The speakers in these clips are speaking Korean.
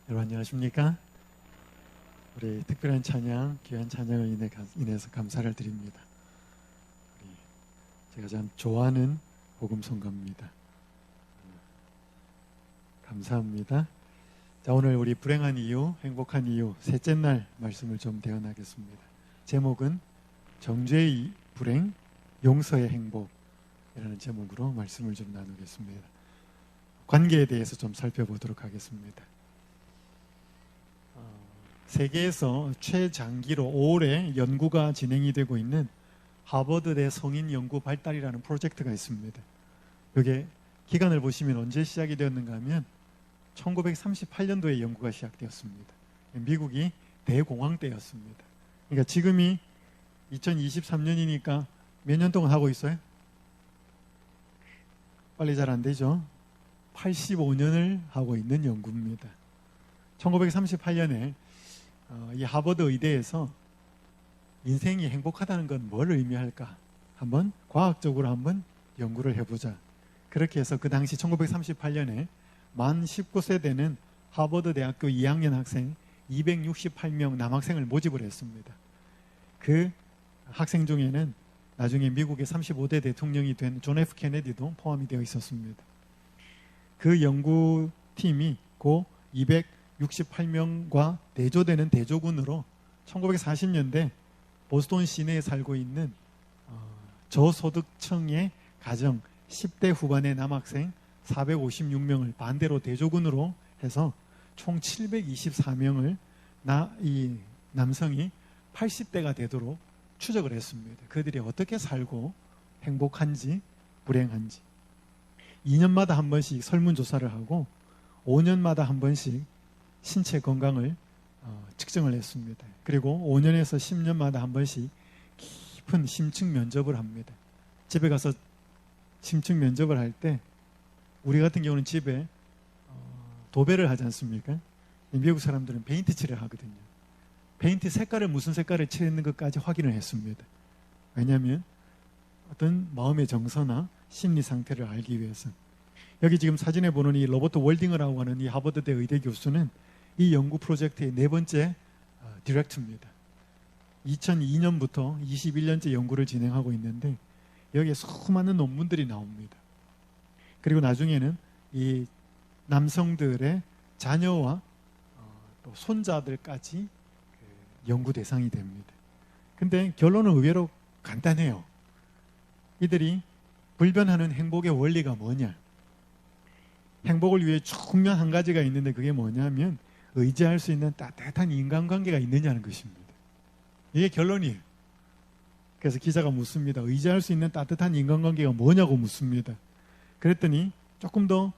여러분 안녕하십니까? 우리 특별한 찬양, 귀한 찬양을 인해서 감사를 드립니다. 제가 참 좋아하는 복음 성가입니다. 감사합니다. 자, 오늘 우리 불행한 이유, 행복한 이유 셋째 날 말씀을 좀 대언하겠습니다. 제목은 정죄의 불행, 용서의 행복이라는 제목으로 말씀을 좀 나누겠습니다. 관계에 대해서 좀 살펴보도록 하겠습니다. 세계에서 최장기로 오래 연구가 진행이 되고 있는 하버드대 성인 연구 발달이라는 프로젝트가 있습니다. 이게 기간을 보시면 언제 시작이 되었는가 하면 1938년도에 연구가 시작되었습니다. 미국이 대공황 때였습니다. 그러니까 지금이 2023년이니까 몇 년 동안 하고 있어요? 빨리 잘 안 되죠? 85년을 하고 있는 연구입니다. 1938년에 이 하버드 의대에서 인생이 행복하다는 건 뭘 의미할까? 한번 과학적으로 한번 연구를 해보자. 그렇게 해서 그 당시 1938년에 만 19세 되는 하버드 대학교 2학년 학생 268명 남학생을 모집을 했습니다. 그 학생 중에는 나중에 미국의 35대 대통령이 된 존 F 케네디도 포함이 되어 있었습니다. 그 연구팀이 고 268명과 대조되는 대조군으로 1940년대 보스턴 시내에 살고 있는 저소득층의 가정 10대 후반의 남학생 456명을 반대로 대조군으로 해서 총 724명을 이 남성이 80대가 되도록 추적을 했습니다. 그들이 어떻게 살고 행복한지 불행한지 2년마다 한 번씩 설문조사를 하고 5년마다 한 번씩 신체 건강을 측정을 했습니다. 그리고 5년에서 10년마다 한 번씩 깊은 심층 면접을 합니다. 집에 가서 심층 면접을 할 때 우리 같은 경우는 집에 도배를 하지 않습니까? 미국 사람들은 페인트 칠을 하거든요. 페인트 색깔을 무슨 색깔을 칠했는 것까지 확인을 했습니다. 왜냐하면 어떤 마음의 정서나 심리 상태를 알기 위해서. 여기 지금 사진에 보는 이 로버트 월딩어라고 하는 이 하버드대 의대 교수는 이 연구 프로젝트의 네 번째 디렉터입니다. 2002년부터 21년째 연구를 진행하고 있는데 여기에 수많은 논문들이 나옵니다. 그리고 나중에는 이 남성들의 자녀와 또 손자들까지 연구 대상이 됩니다. 근데 결론은 의외로 간단해요. 이들이 불변하는 행복의 원리가 뭐냐? 행복을 위해 중요한 한 가지가 있는데 그게 뭐냐면 의지할 수 있는 따뜻한 인간관계가 있느냐는 것입니다. 이게 결론이에요. 그래서 기자가 묻습니다. 의지할 수 있는 따뜻한 인간관계가 뭐냐고 묻습니다. 그랬더니 조금 더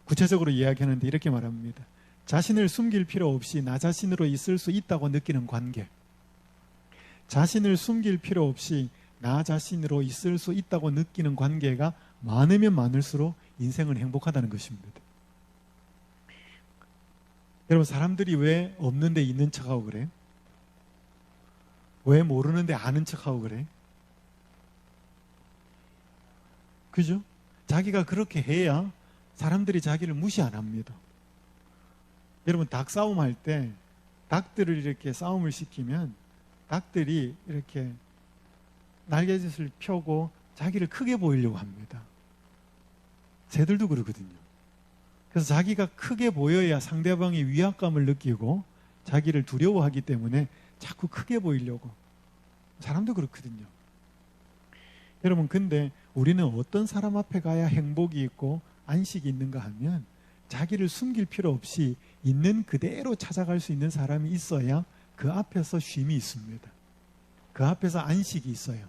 구체적으로 이야기하는데 이렇게 말합니다. 자신을 숨길 필요 없이 나 자신으로 있을 수 있다고 느끼는 관계. 자신을 숨길 필요 없이 나 자신으로 있을 수 있다고 느끼는 관계가 많으면 많을수록 인생은 행복하다는 것입니다. 여러분, 사람들이 왜 없는데 있는 척하고 그래? 왜 모르는데 아는 척하고 그래? 그죠? 자기가 그렇게 해야 사람들이 자기를 무시 안 합니다. 여러분, 닭 싸움 할 때 닭들을 이렇게 싸움을 시키면 닭들이 이렇게 날개짓을 펴고 자기를 크게 보이려고 합니다. 새들도 그러거든요. 그래서 자기가 크게 보여야 상대방이 위압감을 느끼고 자기를 두려워하기 때문에 자꾸 크게 보이려고. 사람도 그렇거든요. 여러분, 근데 우리는 어떤 사람 앞에 가야 행복이 있고 안식이 있는가 하면 자기를 숨길 필요 없이 있는 그대로 찾아갈 수 있는 사람이 있어야 그 앞에서 쉼이 있습니다. 그 앞에서 안식이 있어요.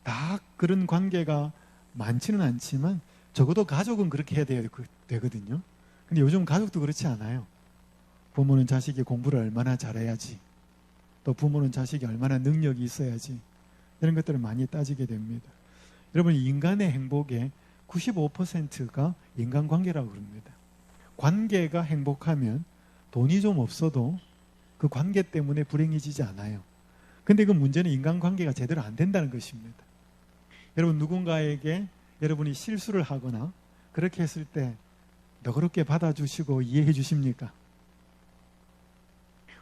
다 그런 관계가 많지는 않지만 적어도 가족은 그렇게 해야 되거든요. 근데 요즘 가족도 그렇지 않아요. 부모는 자식이 공부를 얼마나 잘해야지, 또 부모는 자식이 얼마나 능력이 있어야지, 이런 것들을 많이 따지게 됩니다. 여러분, 인간의 행복의 95%가 인간관계라고 그럽니다. 관계가 행복하면 돈이 좀 없어도 그 관계 때문에 불행해지지 않아요. 근데 그 문제는 인간관계가 제대로 안 된다는 것입니다. 여러분, 누군가에게 여러분이 실수를 하거나 그렇게 했을 때 너그럽게 받아주시고 이해해 주십니까?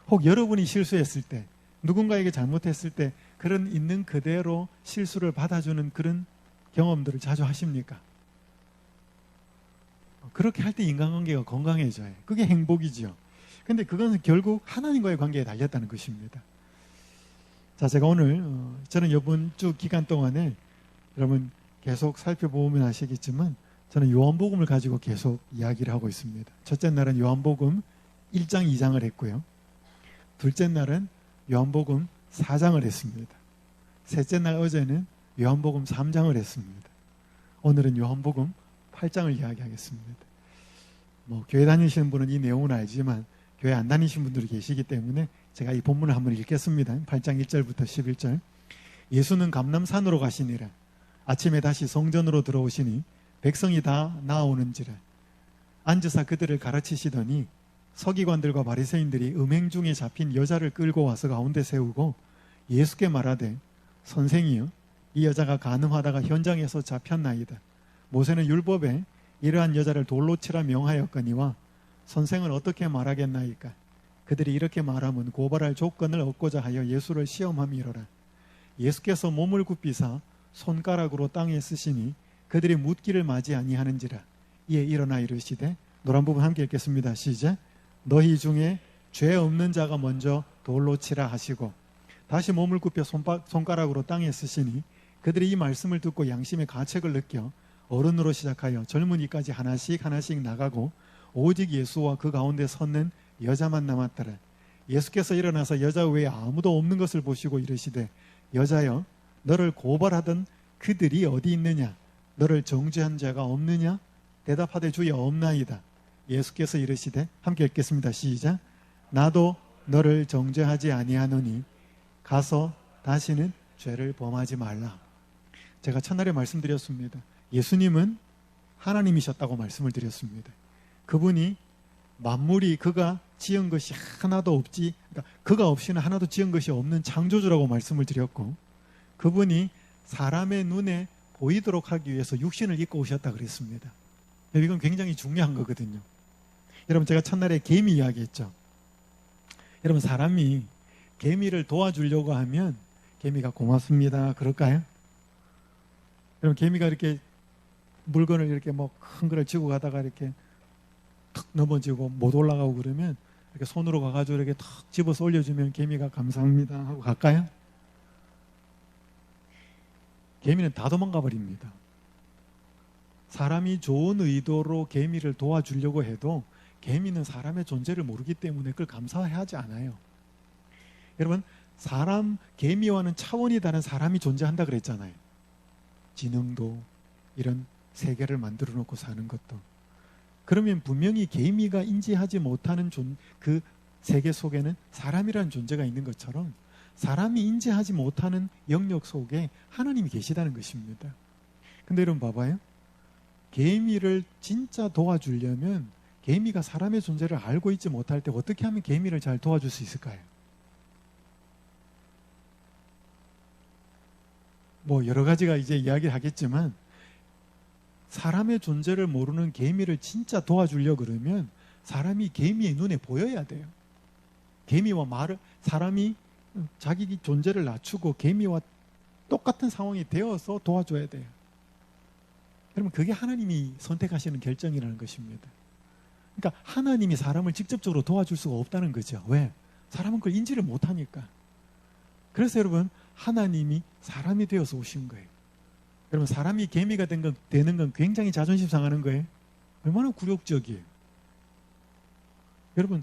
혹 여러분이 실수했을 때, 누군가에게 잘못했을 때 그런 있는 그대로 실수를 받아주는 그런 경험들을 자주 하십니까? 그렇게 할 때 인간관계가 건강해져요. 그게 행복이죠. 근데 그건 결국 하나님과의 관계에 달렸다는 것입니다. 자, 제가 오늘 저는 이번 주 기간 동안에 여러분 계속 살펴보면 아시겠지만 저는 요한복음을 가지고 계속 이야기를 하고 있습니다. 첫째 날은 요한복음 1장 2장을 했고요. 둘째 날은 요한복음 4장을 했습니다. 셋째 날 어제는 요한복음 3장을 했습니다. 오늘은 요한복음 8장을 이야기하겠습니다. 교회 다니시는 분은 이 내용은 알지만 교회 안 다니신 분들이 계시기 때문에 제가 이 본문을 한번 읽겠습니다. 8장 1절부터 11절. 예수는 감람산으로 가시니라. 아침에 다시 성전으로 들어오시니 백성이 다 나아오는지라. 앉으사 그들을 가르치시더니 서기관들과 바리새인들이 음행 중에 잡힌 여자를 끌고 와서 가운데 세우고 예수께 말하되 선생이여 이 여자가 간음하다가 현장에서 잡혔나이다. 모세는 율법에 이러한 여자를 돌로 치라 명하였거니와 선생은 어떻게 말하겠나이까? 그들이 이렇게 말하면 고발할 조건을 얻고자 하여 예수를 시험함이로라. 예수께서 몸을 굽히사 손가락으로 땅에 쓰시니 그들이 묻기를 맞이 아니하는지라. 이에 일어나 이르시되, 노란 부분 함께 읽겠습니다. 시작. 너희 중에 죄 없는 자가 먼저 돌로 치라 하시고 다시 몸을 굽혀 손가락으로 땅에 쓰시니 그들이 이 말씀을 듣고 양심의 가책을 느껴 어른으로 시작하여 젊은이까지 하나씩 나가고 오직 예수와 그 가운데 섰는 여자만 남았더라. 예수께서 일어나서 여자 외에 아무도 없는 것을 보시고 이르시되 여자여 너를 고발하던 그들이 어디 있느냐? 너를 정죄한 자가 없느냐? 대답하되 주여 없나이다. 예수께서 이르시되 함께 읽겠습니다. 시작. 나도 너를 정죄하지 아니하노니 가서 다시는 죄를 범하지 말라. 제가 첫날에 말씀드렸습니다. 예수님은 하나님이셨다고 말씀을 드렸습니다. 그분이 만물이 그가 지은 것이 하나도 없지, 그러니까 그가 없이는 하나도 지은 것이 없는 창조주라고 말씀을 드렸고, 그분이 사람의 눈에 보이도록 하기 위해서 육신을 입고 오셨다 그랬습니다. 이건 굉장히 중요한 거거든요. 여러분, 제가 첫날에 개미 이야기했죠. 여러분, 사람이 개미를 도와주려고 하면 개미가 고맙습니다 그럴까요? 여러분, 개미가 이렇게 물건을 이렇게 큰 거를 쥐고 가다가 이렇게 툭 넘어지고 못 올라가고 그러면 이렇게 손으로 가가지고 이렇게 탁 집어서 올려주면 개미가 감사합니다 하고 갈까요? 개미는 다 도망가 버립니다. 사람이 좋은 의도로 개미를 도와주려고 해도 개미는 사람의 존재를 모르기 때문에 그걸 감사하지 않아요. 여러분, 개미와는 차원이 다른 사람이 존재한다 그랬잖아요. 지능도 이런 세계를 만들어 놓고 사는 것도. 그러면 분명히 개미가 인지하지 못하는 그 세계 속에는 사람이라는 존재가 있는 것처럼 사람이 인지하지 못하는 영역 속에 하나님이 계시다는 것입니다. 근데 여러분 봐봐요. 개미를 진짜 도와주려면 개미가 사람의 존재를 알고 있지 못할 때 어떻게 하면 개미를 잘 도와줄 수 있을까요? 여러 가지가 이제 이야기를 하겠지만 사람의 존재를 모르는 개미를 진짜 도와주려고 그러면 사람이 개미의 눈에 보여야 돼요. 사람이 자기 존재를 낮추고 개미와 똑같은 상황이 되어서 도와줘야 돼요. 여러분, 그게 하나님이 선택하시는 결정이라는 것입니다. 그러니까 하나님이 사람을 직접적으로 도와줄 수가 없다는 거죠. 왜? 사람은 그걸 인지를 못하니까. 그래서 여러분, 하나님이 사람이 되어서 오신 거예요. 여러분, 사람이 개미가 되는 건 굉장히 자존심 상하는 거예요. 얼마나 굴욕적이에요. 여러분,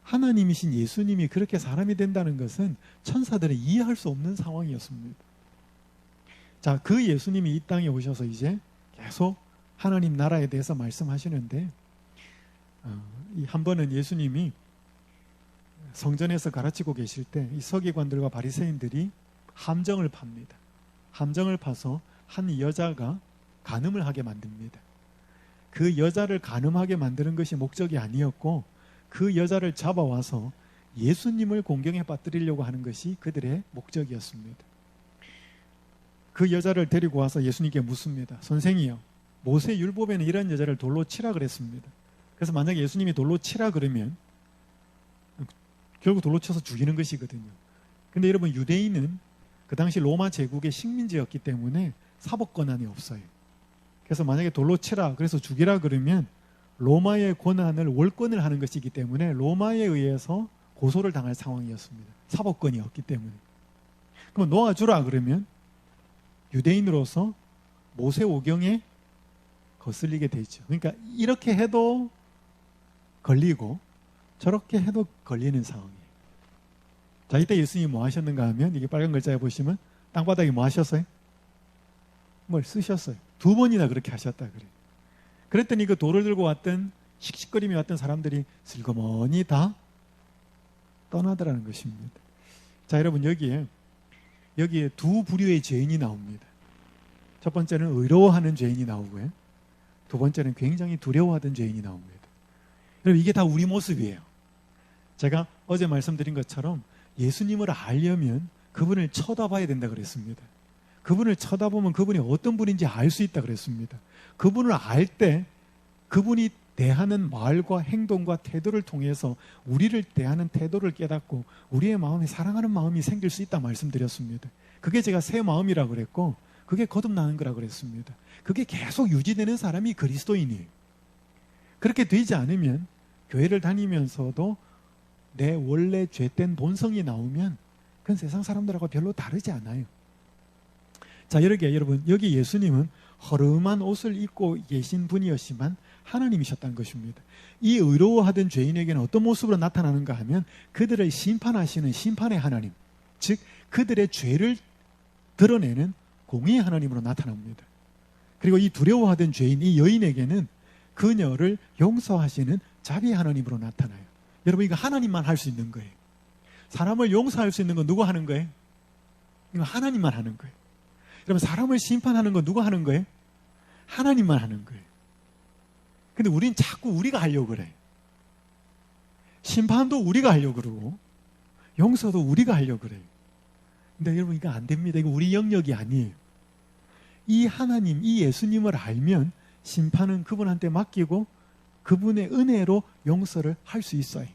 하나님이신 예수님이 그렇게 사람이 된다는 것은 천사들은 이해할 수 없는 상황이었습니다. 자, 그 예수님이 이 땅에 오셔서 이제 계속 하나님 나라에 대해서 말씀하시는데, 한 번은 예수님이 성전에서 가르치고 계실 때 이 서기관들과 바리새인들이 함정을 팝니다. 함정을 파서 한 여자가 간음을 하게 만듭니다. 그 여자를 간음하게 만드는 것이 목적이 아니었고 그 여자를 잡아와서 예수님을 공경에 빠뜨리려고 하는 것이 그들의 목적이었습니다. 그 여자를 데리고 와서 예수님께 묻습니다. 선생이요, 모세 율법에는 이런 여자를 돌로 치라 그랬습니다. 그래서 만약에 예수님이 돌로 치라 그러면 결국 돌로 쳐서 죽이는 것이거든요. 근데 여러분, 유대인은 그 당시 로마 제국의 식민지였기 때문에 사법 권한이 없어요. 그래서 만약에 돌로 치라, 그래서 죽이라 그러면 로마의 권한을 월권을 하는 것이기 때문에 로마에 의해서 고소를 당할 상황이었습니다. 사법권이 없기 때문에. 그럼 놓아주라 그러면 유대인으로서 모세오경에 거슬리게 되죠. 그러니까 이렇게 해도 걸리고 저렇게 해도 걸리는 상황이에요. 자, 이때 예수님이 뭐 하셨는가 하면, 이게 빨간 글자에 보시면 땅바닥에 뭐 하셨어요? 뭘 쓰셨어요. 2번이나 그렇게 하셨다 그래요. 그랬더니 그 돌을 들고 왔던, 씩씩거리며 왔던 사람들이 슬그머니 다 떠나더라는 것입니다. 자, 여러분, 여기에 두 부류의 죄인이 나옵니다. 첫 번째는 의로워하는 죄인이 나오고요. 두 번째는 굉장히 두려워하던 죄인이 나옵니다. 여러분, 이게 다 우리 모습이에요. 제가 어제 말씀드린 것처럼 예수님을 알려면 그분을 쳐다봐야 된다 그랬습니다. 그분을 쳐다보면 그분이 어떤 분인지 알 수 있다 그랬습니다. 그분을 알 때 그분이 대하는 말과 행동과 태도를 통해서 우리를 대하는 태도를 깨닫고 우리의 마음에 사랑하는 마음이 생길 수 있다 말씀드렸습니다. 그게 제가 새 마음이라고 그랬고, 그게 거듭나는 거라고 그랬습니다. 그게 계속 유지되는 사람이 그리스도인이에요. 그렇게 되지 않으면 교회를 다니면서도 내 원래 죄된 본성이 나오면 그건 세상 사람들하고 별로 다르지 않아요. 자, 여러분, 여기 예수님은 허름한 옷을 입고 계신 분이었지만 하나님이셨다는 것입니다. 이 의로워하던 죄인에게는 어떤 모습으로 나타나는가 하면 그들을 심판하시는 심판의 하나님, 즉 그들의 죄를 드러내는 공의의 하나님으로 나타납니다. 그리고 이 두려워하던 죄인, 이 여인에게는 그녀를 용서하시는 자비의 하나님으로 나타나요. 여러분, 이거 하나님만 할 수 있는 거예요. 사람을 용서할 수 있는 건 누가 하는 거예요? 이거 하나님만 하는 거예요. 여러분, 사람을 심판하는 건 누가 하는 거예요? 하나님만 하는 거예요. 근데 우린 자꾸 우리가 하려고 그래. 심판도 우리가 하려고 그러고 용서도 우리가 하려고 그래요. 근데 여러분, 이거 안 됩니다. 이거 우리 영역이 아니에요. 이 하나님, 이 예수님을 알면 심판은 그분한테 맡기고 그분의 은혜로 용서를 할 수 있어요.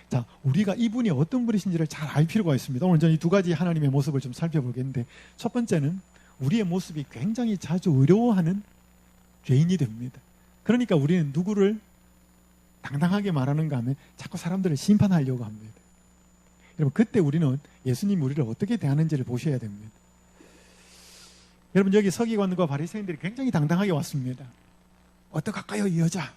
자, 우리가 이분이 어떤 분이신지를 잘 알 필요가 있습니다. 오늘 저는 이 두 가지 하나님의 모습을 좀 살펴보겠는데, 첫 번째는 우리의 모습이 굉장히 자주 어려워하는 죄인이 됩니다. 그러니까 우리는 누구를 당당하게 말하는가 하면 자꾸 사람들을 심판하려고 합니다. 여러분, 그때 우리는 예수님이 우리를 어떻게 대하는지를 보셔야 됩니다. 여러분, 여기 서기관과 바리새인들이 굉장히 당당하게 왔습니다. 어떡할까요, 이 여자?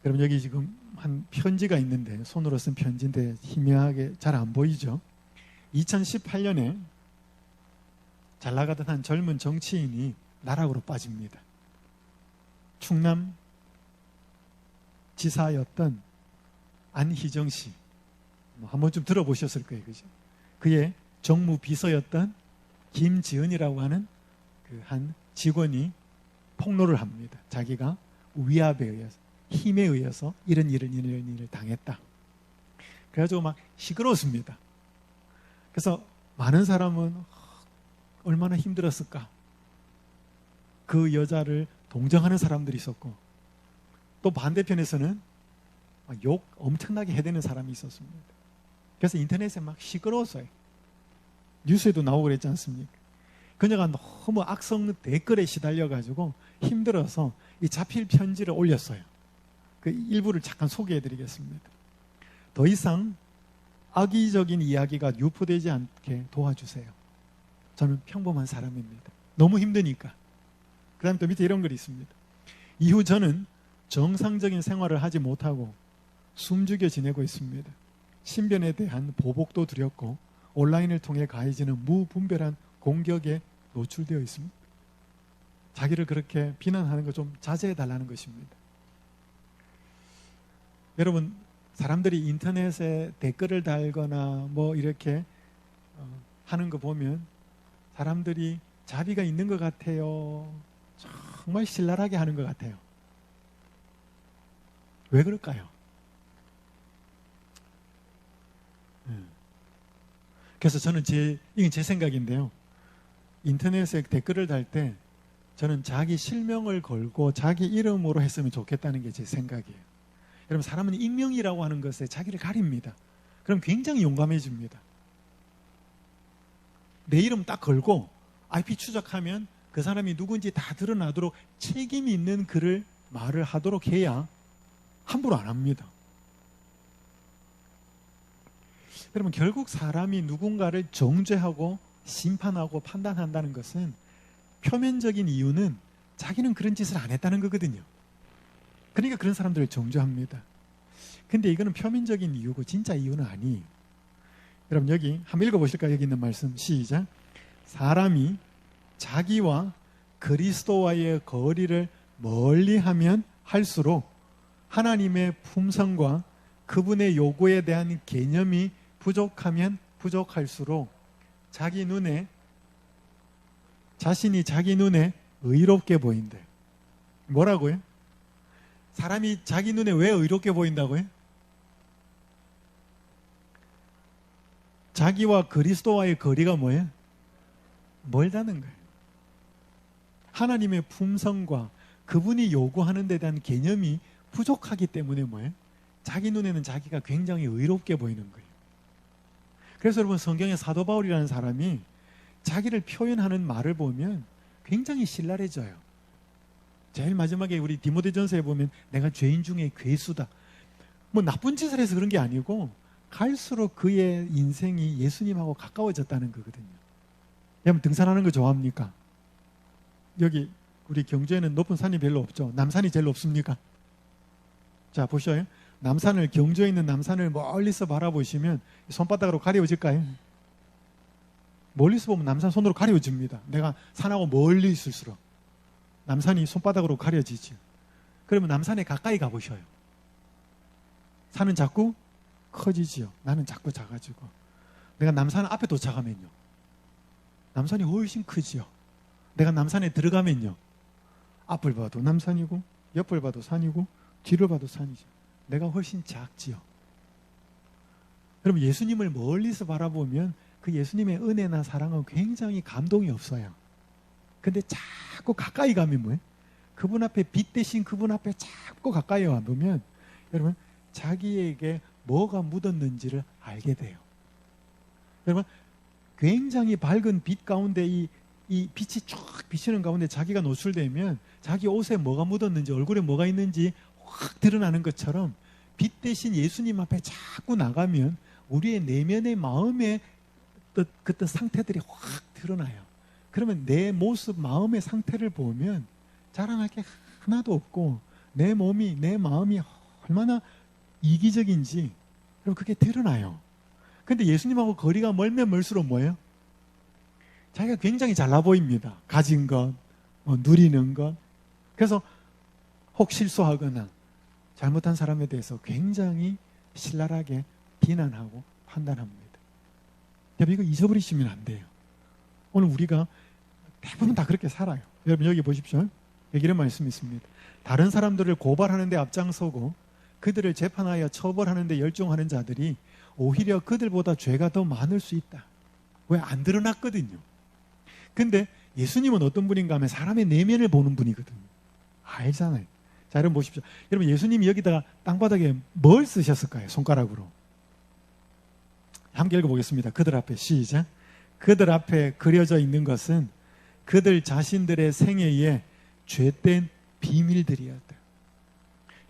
여러분, 여기 지금 한 편지가 있는데, 손으로 쓴 편지인데 희미하게 잘 안 보이죠? 2018년에 잘 나가던 한 젊은 정치인이 나락으로 빠집니다. 충남 지사였던 안희정 씨, 한 번쯤 들어보셨을 거예요, 그죠? 그의 정무 비서였던 김지은이라고 하는 그 한 직원이 폭로를 합니다. 자기가 위압에 의해서, 힘에 의해서 이런 일을 당했다. 그래가지고 막 시끄러웠습니다. 그래서 많은 사람은 얼마나 힘들었을까. 그 여자를 동정하는 사람들이 있었고, 또 반대편에서는 욕 엄청나게 해대는 사람이 있었습니다. 그래서 인터넷에 막 시끄러웠어요. 뉴스에도 나오고 그랬지 않습니까? 그녀가 너무 악성 댓글에 시달려가지고 힘들어서 이 자필 편지를 올렸어요. 그 일부를 잠깐 소개해드리겠습니다. 더 이상 악의적인 이야기가 유포되지 않게 도와주세요. 저는 평범한 사람입니다. 너무 힘드니까. 그 다음에 또 밑에 이런 글이 있습니다. 이후 저는 정상적인 생활을 하지 못하고 숨죽여 지내고 있습니다. 신변에 대한 보복도 두렵고 온라인을 통해 가해지는 무분별한 공격에 노출되어 있습니다. 자기를 그렇게 비난하는 거 좀 자제해달라는 것입니다. 여러분, 사람들이 인터넷에 댓글을 달거나 뭐 이렇게 하는 거 보면 사람들이 자비가 있는 것 같아요. 정말 신랄하게 하는 것 같아요. 왜 그럴까요? 그래서 저는 이건 제 생각인데요. 인터넷에 댓글을 달 때 저는 자기 실명을 걸고 자기 이름으로 했으면 좋겠다는 게 제 생각이에요. 여러분, 사람은 익명이라고 하는 것에 자기를 가립니다. 그럼 굉장히 용감해집니다. 내 이름 딱 걸고 IP 추적하면 그 사람이 누군지 다 드러나도록 책임 있는 글을 말을 하도록 해야 함부로 안 합니다. 여러분, 결국 사람이 누군가를 정죄하고 심판하고 판단한다는 것은 표면적인 이유는 자기는 그런 짓을 안 했다는 거거든요. 그러니까 그런 사람들을 정죄합니다. 근데 이거는 표면적인 이유고 진짜 이유는 아니에요. 여러분, 여기 한번 읽어보실까요? 여기 있는 말씀 시작. 사람이 자기와 그리스도와의 거리를 멀리하면 할수록 하나님의 품성과 그분의 요구에 대한 개념이 부족하면 부족할수록 자신이 자기 눈에 의롭게 보인대. 뭐라고요? 사람이 자기 눈에 왜 의롭게 보인다고요? 자기와 그리스도와의 거리가 뭐예요? 멀다는 거예요. 하나님의 품성과 그분이 요구하는 데 대한 개념이 부족하기 때문에 뭐예요? 자기 눈에는 자기가 굉장히 의롭게 보이는 거예요. 그래서 여러분, 성경의 사도 바울이라는 사람이 자기를 표현하는 말을 보면 굉장히 신랄해져요. 제일 마지막에 우리 디모데전서에 보면 내가 죄인 중에 괴수다. 뭐 나쁜 짓을 해서 그런 게 아니고 갈수록 그의 인생이 예수님하고 가까워졌다는 거거든요. 여러분, 등산하는 거 좋아합니까? 여기 우리 경주에는 높은 산이 별로 없죠. 남산이 제일 높습니까? 자, 보셔요. 남산을, 경주에 있는 남산을 멀리서 바라보시면 손바닥으로 가려워질까요? 멀리서 보면 남산 손으로 가려워집니다. 내가 산하고 멀리 있을수록 남산이 손바닥으로 가려지죠. 그러면 남산에 가까이 가보셔요. 산은 자꾸 커지지요. 나는 자꾸 작아지고. 내가 남산 앞에 도착하면요, 남산이 훨씬 크지요. 내가 남산에 들어가면요, 앞을 봐도 남산이고 옆을 봐도 산이고 뒤를 봐도 산이죠. 내가 훨씬 작지요. 여러분, 예수님을 멀리서 바라보면 그 예수님의 은혜나 사랑은 굉장히 감동이 없어요. 근데 자꾸 가까이 가면 뭐예요? 그분 앞에, 빛 대신 그분 앞에 자꾸 가까이 와보면 여러분, 자기에게 뭐가 묻었는지를 알게 돼요. 여러분, 굉장히 밝은 빛 가운데 이 빛이 쫙 비치는 가운데 자기가 노출되면 자기 옷에 뭐가 묻었는지, 얼굴에 뭐가 있는지 확 드러나는 것처럼 빛 대신 예수님 앞에 자꾸 나가면 우리의 내면의 마음의 그때 상태들이 확 드러나요. 그러면 내 모습, 마음의 상태를 보면 자랑할 게 하나도 없고 내 마음이 얼마나 이기적인지 그럼 그게 드러나요. 근데 예수님하고 거리가 멀면 멀수록 뭐예요? 자기가 굉장히 잘나 보입니다. 가진 것, 누리는 것. 그래서 혹 실수하거나 잘못한 사람에 대해서 굉장히 신랄하게 비난하고 판단합니다. 여러분, 이거 잊어버리시면 안 돼요. 오늘 우리가 대부분 다 그렇게 살아요. 여러분, 여기 보십시오. 여기 이런 말씀이 있습니다. 다른 사람들을 고발하는 데 앞장서고 그들을 재판하여 처벌하는 데 열중하는 자들이 오히려 그들보다 죄가 더 많을 수 있다. 왜? 안 드러났거든요. 근데 예수님은 어떤 분인가 하면 사람의 내면을 보는 분이거든요. 알잖아요. 자, 여러분 보십시오. 여러분, 예수님이 여기다가 땅바닥에 뭘 쓰셨을까요? 손가락으로. 함께 읽어보겠습니다. 그들 앞에 시작. 그들 앞에 그려져 있는 것은 그들 자신들의 생애에 죄된 비밀들이었다.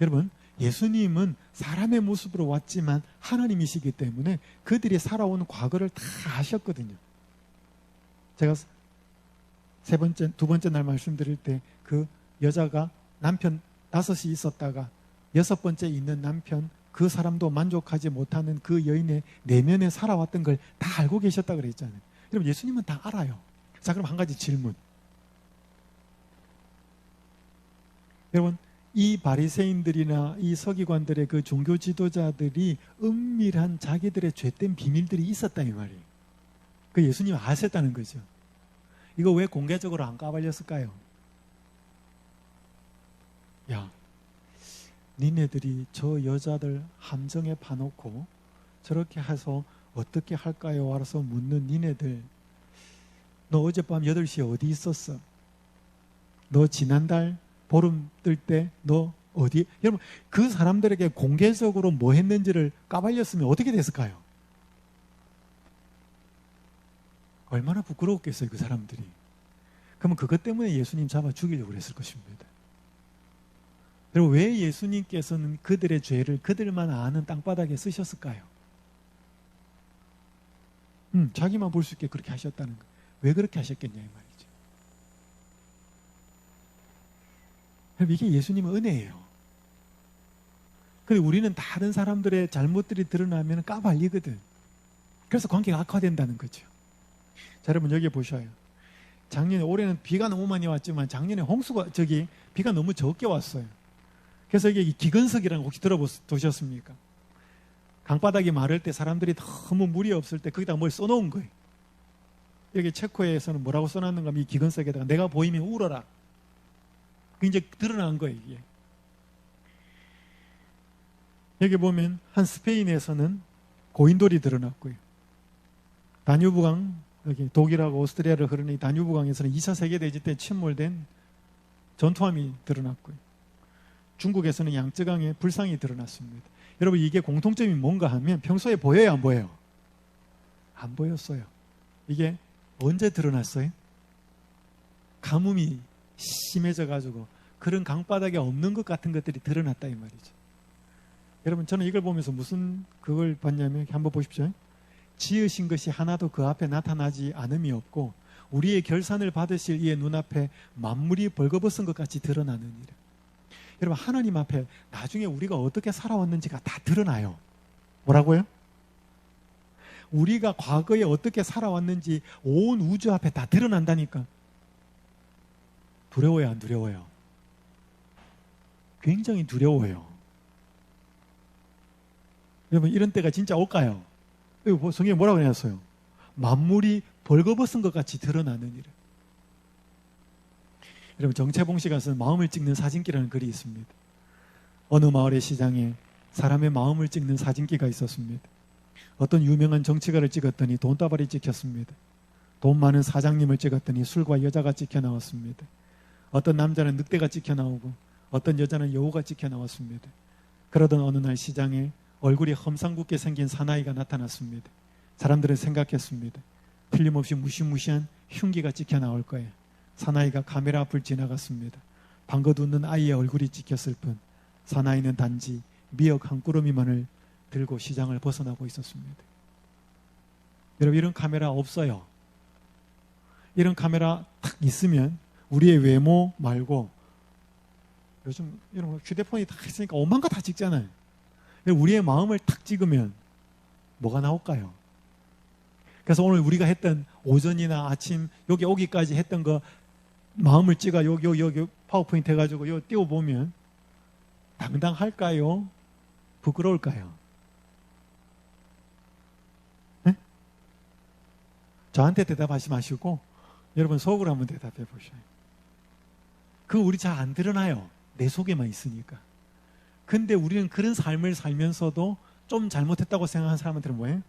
여러분, 예수님은 사람의 모습으로 왔지만 하나님이시기 때문에 그들이 살아온 과거를 다 아셨거든요. 제가 두 번째 날 말씀드릴 때 그 여자가 남편 5이 있었다가 6번째 있는 남편, 그 사람도 만족하지 못하는 그 여인의 내면에 살아왔던 걸 다 알고 계셨다고 그랬잖아요. 여러분, 예수님은 다 알아요. 자, 그럼 한 가지 질문. 여러분, 이 바리새인들이나 이 서기관들의 그 종교 지도자들이 은밀한 자기들의 죄된 비밀들이 있었다 이 말이에요. 그 예수님이 아셨다는 거죠. 이거 왜 공개적으로 안 까발렸을까요? 야, 니네들이 저 여자들 함정에 파놓고 저렇게 해서 어떻게 할까요? 알아서 묻는 니네들, 너 어젯밤 8시에 어디 있었어? 너 지난달 보름 뜰 때 너 어디? 여러분, 그 사람들에게 공개적으로 뭐 했는지를 까발렸으면 어떻게 됐을까요? 얼마나 부끄러웠겠어요, 그 사람들이. 그러면 그것 때문에 예수님 잡아 죽이려고 그랬을 것입니다. 그리고 왜 예수님께서는 그들의 죄를 그들만 아는 땅바닥에 쓰셨을까요? 자기만 볼 수 있게 그렇게 하셨다는 거. 왜 그렇게 하셨겠냐 이 말이죠. 이게 예수님의 은혜예요. 근데 우리는 다른 사람들의 잘못들이 드러나면 까발리거든. 그래서 관계가 악화된다는 거죠. 자, 여러분 여기 보셔요. 작년에, 올해는 비가 너무 많이 왔지만 작년에 비가 너무 적게 왔어요. 그래서 이게 기근석이라는 거 혹시 들어보셨습니까? 강바닥이 마를 때 사람들이 너무 물이 없을 때 거기다 뭘 써놓은 거예요. 여기 체코에서는 뭐라고 써놨는가 하면 이 기근석에다가 내가 보이면 울어라. 그게 이제 드러난 거예요, 이게. 여기 보면 한 스페인에서는 고인돌이 드러났고요. 다뉴브강, 여기 독일하고 오스트리아를 흐르는 이 다뉴브강에서는 2차 세계대전 때 침몰된 전투함이 드러났고요. 중국에서는 양쯔강에 불상이 드러났습니다. 여러분, 이게 공통점이 뭔가 하면 평소에 보여요, 안 보여요? 안 보였어요. 이게 언제 드러났어요? 가뭄이 심해져가지고 그런 강바닥에 없는 것 같은 것들이 드러났다 이 말이죠. 여러분, 저는 이걸 보면서 무슨 그걸 봤냐면 한번 보십시오. 지으신 것이 하나도 그 앞에 나타나지 않음이 없고 우리의 결산을 받으실 이의 눈앞에 만물이 벌거벗은 것 같이 드러나느니라. 여러분, 하나님 앞에 나중에 우리가 어떻게 살아왔는지가 다 드러나요. 뭐라고요? 우리가 과거에 어떻게 살아왔는지 온 우주 앞에 다 드러난다니까. 두려워요, 안 두려워요? 굉장히 두려워요. 여러분, 이런 때가 진짜 올까요? 성경에 뭐라고 해놨어요? 만물이 벌거벗은 것 같이 드러나느니라. 여러분, 정채봉 씨가 쓴 마음을 찍는 사진기라는 글이 있습니다. 어느 마을의 시장에 사람의 마음을 찍는 사진기가 있었습니다. 어떤 유명한 정치가를 찍었더니 돈다발이 찍혔습니다. 돈 많은 사장님을 찍었더니 술과 여자가 찍혀 나왔습니다. 어떤 남자는 늑대가 찍혀 나오고 어떤 여자는 여우가 찍혀 나왔습니다. 그러던 어느 날 시장에 얼굴이 험상궂게 생긴 사나이가 나타났습니다. 사람들은 생각했습니다. 틀림없이 무시무시한 흉기가 찍혀 나올 거예요. 사나이가 카메라 앞을 지나갔습니다. 방긋 웃는 아이의 얼굴이 찍혔을 뿐 사나이는 단지 미역 한 꾸러미만을 들고 시장을 벗어나고 있었습니다. 여러분, 이런 카메라 없어요. 이런 카메라 딱 있으면 우리의 외모 말고, 요즘 이런 휴대폰이 다 있으니까 오만 거 다 찍잖아요. 우리의 마음을 탁 찍으면 뭐가 나올까요? 그래서 오늘 우리가 했던 오전이나 아침 여기 오기까지 했던 거 마음을 찍어 여기 파워포인트 해가지고 여기 띄워보면 당당할까요? 부끄러울까요? 네? 저한테 대답하지 마시고 여러분 속으로 한번 대답해 보셔요. 그거 우리 잘 안 드러나요. 내 속에만 있으니까. 근데 우리는 그런 삶을 살면서도 좀 잘못했다고 생각하는 사람들은 뭐예요?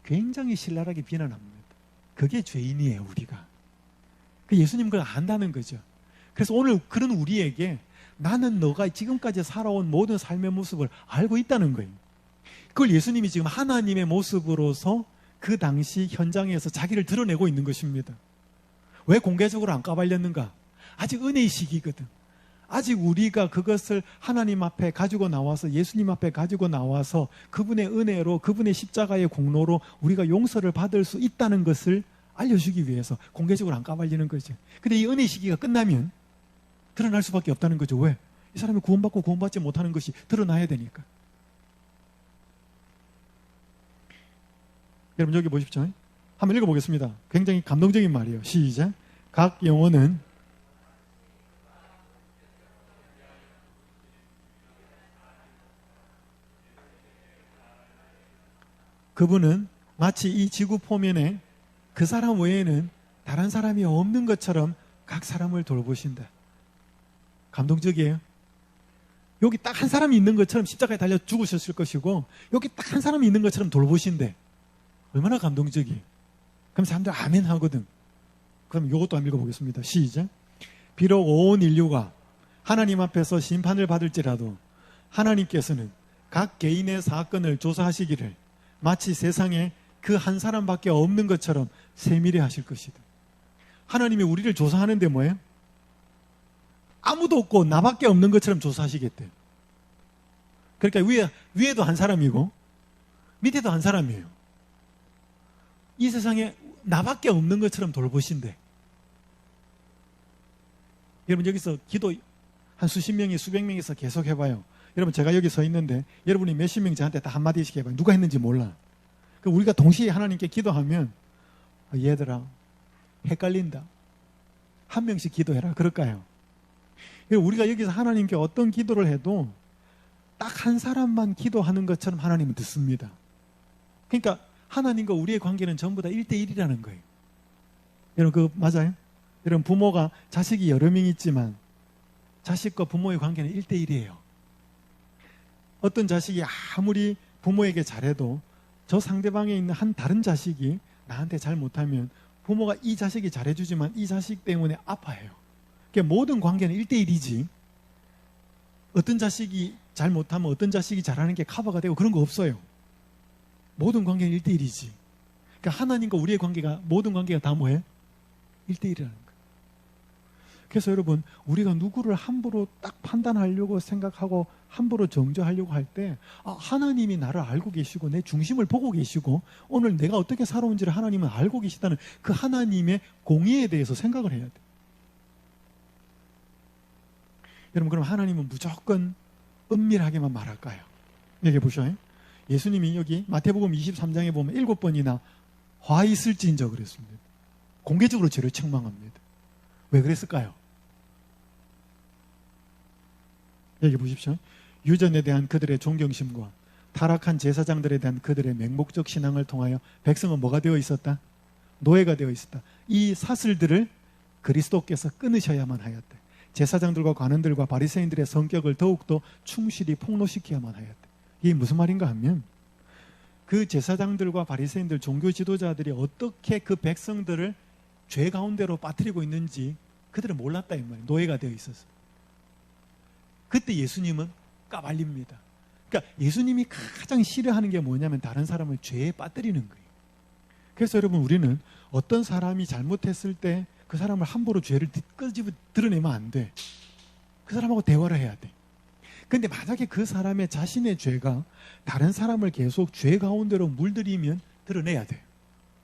굉장히 신랄하게 비난합니다. 그게 죄인이에요, 우리가. 예수님 그걸 안다는 거죠. 그래서 오늘 그런 우리에게 나는 너가 지금까지 살아온 모든 삶의 모습을 알고 있다는 거예요. 그걸 예수님이 지금 하나님의 모습으로서 그 당시 현장에서 자기를 드러내고 있는 것입니다. 왜 공개적으로 안 까발렸는가? 아직 은혜의 시기거든. 아직 우리가 그것을 하나님 앞에 가지고 나와서 예수님 앞에 가지고 나와서 그분의 은혜로 그분의 십자가의 공로로 우리가 용서를 받을 수 있다는 것을 알려주기 위해서 공개적으로 안 까발리는 거죠. 근데 이 은혜 시기가 끝나면 드러날 수밖에 없다는 거죠. 왜? 이 사람이 구원받고 구원받지 못하는 것이 드러나야 되니까. 여러분 여기 보십시오. 한번 읽어보겠습니다. 굉장히 감동적인 말이에요. 시작. 각 영혼은 그분은 마치 이 지구 표면에 그 사람 외에는 다른 사람이 없는 것처럼 각 사람을 돌보신다. 감동적이에요. 여기 딱 한 사람이 있는 것처럼 십자가에 달려 죽으셨을 것이고 여기 딱 한 사람이 있는 것처럼 돌보신대. 얼마나 감동적이에요. 그럼 사람들 아멘 하거든. 그럼 이것도 한번 읽어보겠습니다. 시작. 비록 온 인류가 하나님 앞에서 심판을 받을지라도 하나님께서는 각 개인의 사건을 조사하시기를 마치 세상에 그 한 사람밖에 없는 것처럼 세밀히 하실 것이다. 하나님이 우리를 조사하는데 뭐예요? 아무도 없고 나밖에 없는 것처럼 조사하시겠대요. 그러니까 위에도 한 사람이고 밑에도 한 사람이에요. 이 세상에 나밖에 없는 것처럼 돌보신대. 여러분 여기서 기도 한 수십 명이 수백 명이서 계속 해봐요. 여러분 제가 여기 서 있는데 여러분이 몇십 명 저한테 다 한마디씩 해봐요. 누가 했는지 몰라. 우리가 동시에 하나님께 기도하면 얘들아 헷갈린다. 한 명씩 기도해라. 그럴까요? 우리가 여기서 하나님께 어떤 기도를 해도 딱 한 사람만 기도하는 것처럼 하나님은 듣습니다. 그러니까 하나님과 우리의 관계는 전부 다 1대1이라는 거예요. 여러분 그거 맞아요? 여러분 부모가 자식이 여러 명 있지만 자식과 부모의 관계는 1대1이에요. 어떤 자식이 아무리 부모에게 잘해도 저 상대방에 있는 한 다른 자식이 나한테 잘 못하면 부모가 이 자식이 잘해주지만 이 자식 때문에 아파해요. 그러니까 모든 관계는 1대1이지 어떤 자식이 잘 못하면 어떤 자식이 잘하는 게 커버가 되고 그런 거 없어요. 모든 관계는 1대1이지. 그러니까 하나님과 우리의 관계가 모든 관계가 다 뭐예요? 1대1이라는 거예요. 그래서 여러분 우리가 누구를 함부로 딱 판단하려고 생각하고 함부로 정죄하려고 할 때 하나님이 나를 알고 계시고 내 중심을 보고 계시고 오늘 내가 어떻게 살아온지를 하나님은 알고 계시다는 그 하나님의 공의에 대해서 생각을 해야 돼요. 여러분 그럼 하나님은 무조건 은밀하게만 말할까요? 여기 보셔요. 예수님이 여기 마태복음 23장에 보면 7번이나 화 있을지인저 그랬습니다. 공개적으로 죄를 책망합니다. 왜 그랬을까요? 여기 보십시오. 유전에 대한 그들의 존경심과 타락한 제사장들에 대한 그들의 맹목적 신앙을 통하여 백성은 뭐가 되어 있었다? 노예가 되어 있었다. 이 사슬들을 그리스도께서 끊으셔야만 하였다. 제사장들과 관원들과 바리새인들의 성격을 더욱더 충실히 폭로시켜야만 하였다. 이게 무슨 말인가 하면 그 제사장들과 바리새인들 종교 지도자들이 어떻게 그 백성들을 죄 가운데로 빠뜨리고 있는지 그들은 몰랐다 이 말이에요. 노예가 되어 있어서. 그때 예수님은 까발립니다. 그러니까 예수님이 가장 싫어하는 게 뭐냐면 다른 사람을 죄에 빠뜨리는 거예요. 그래서 여러분 우리는 어떤 사람이 잘못했을 때 그 사람을 함부로 죄를 끄집어 드러내면 안 돼. 그 사람하고 대화를 해야 돼. 근데 만약에 그 사람의 자신의 죄가 다른 사람을 계속 죄 가운데로 물들이면 드러내야 돼.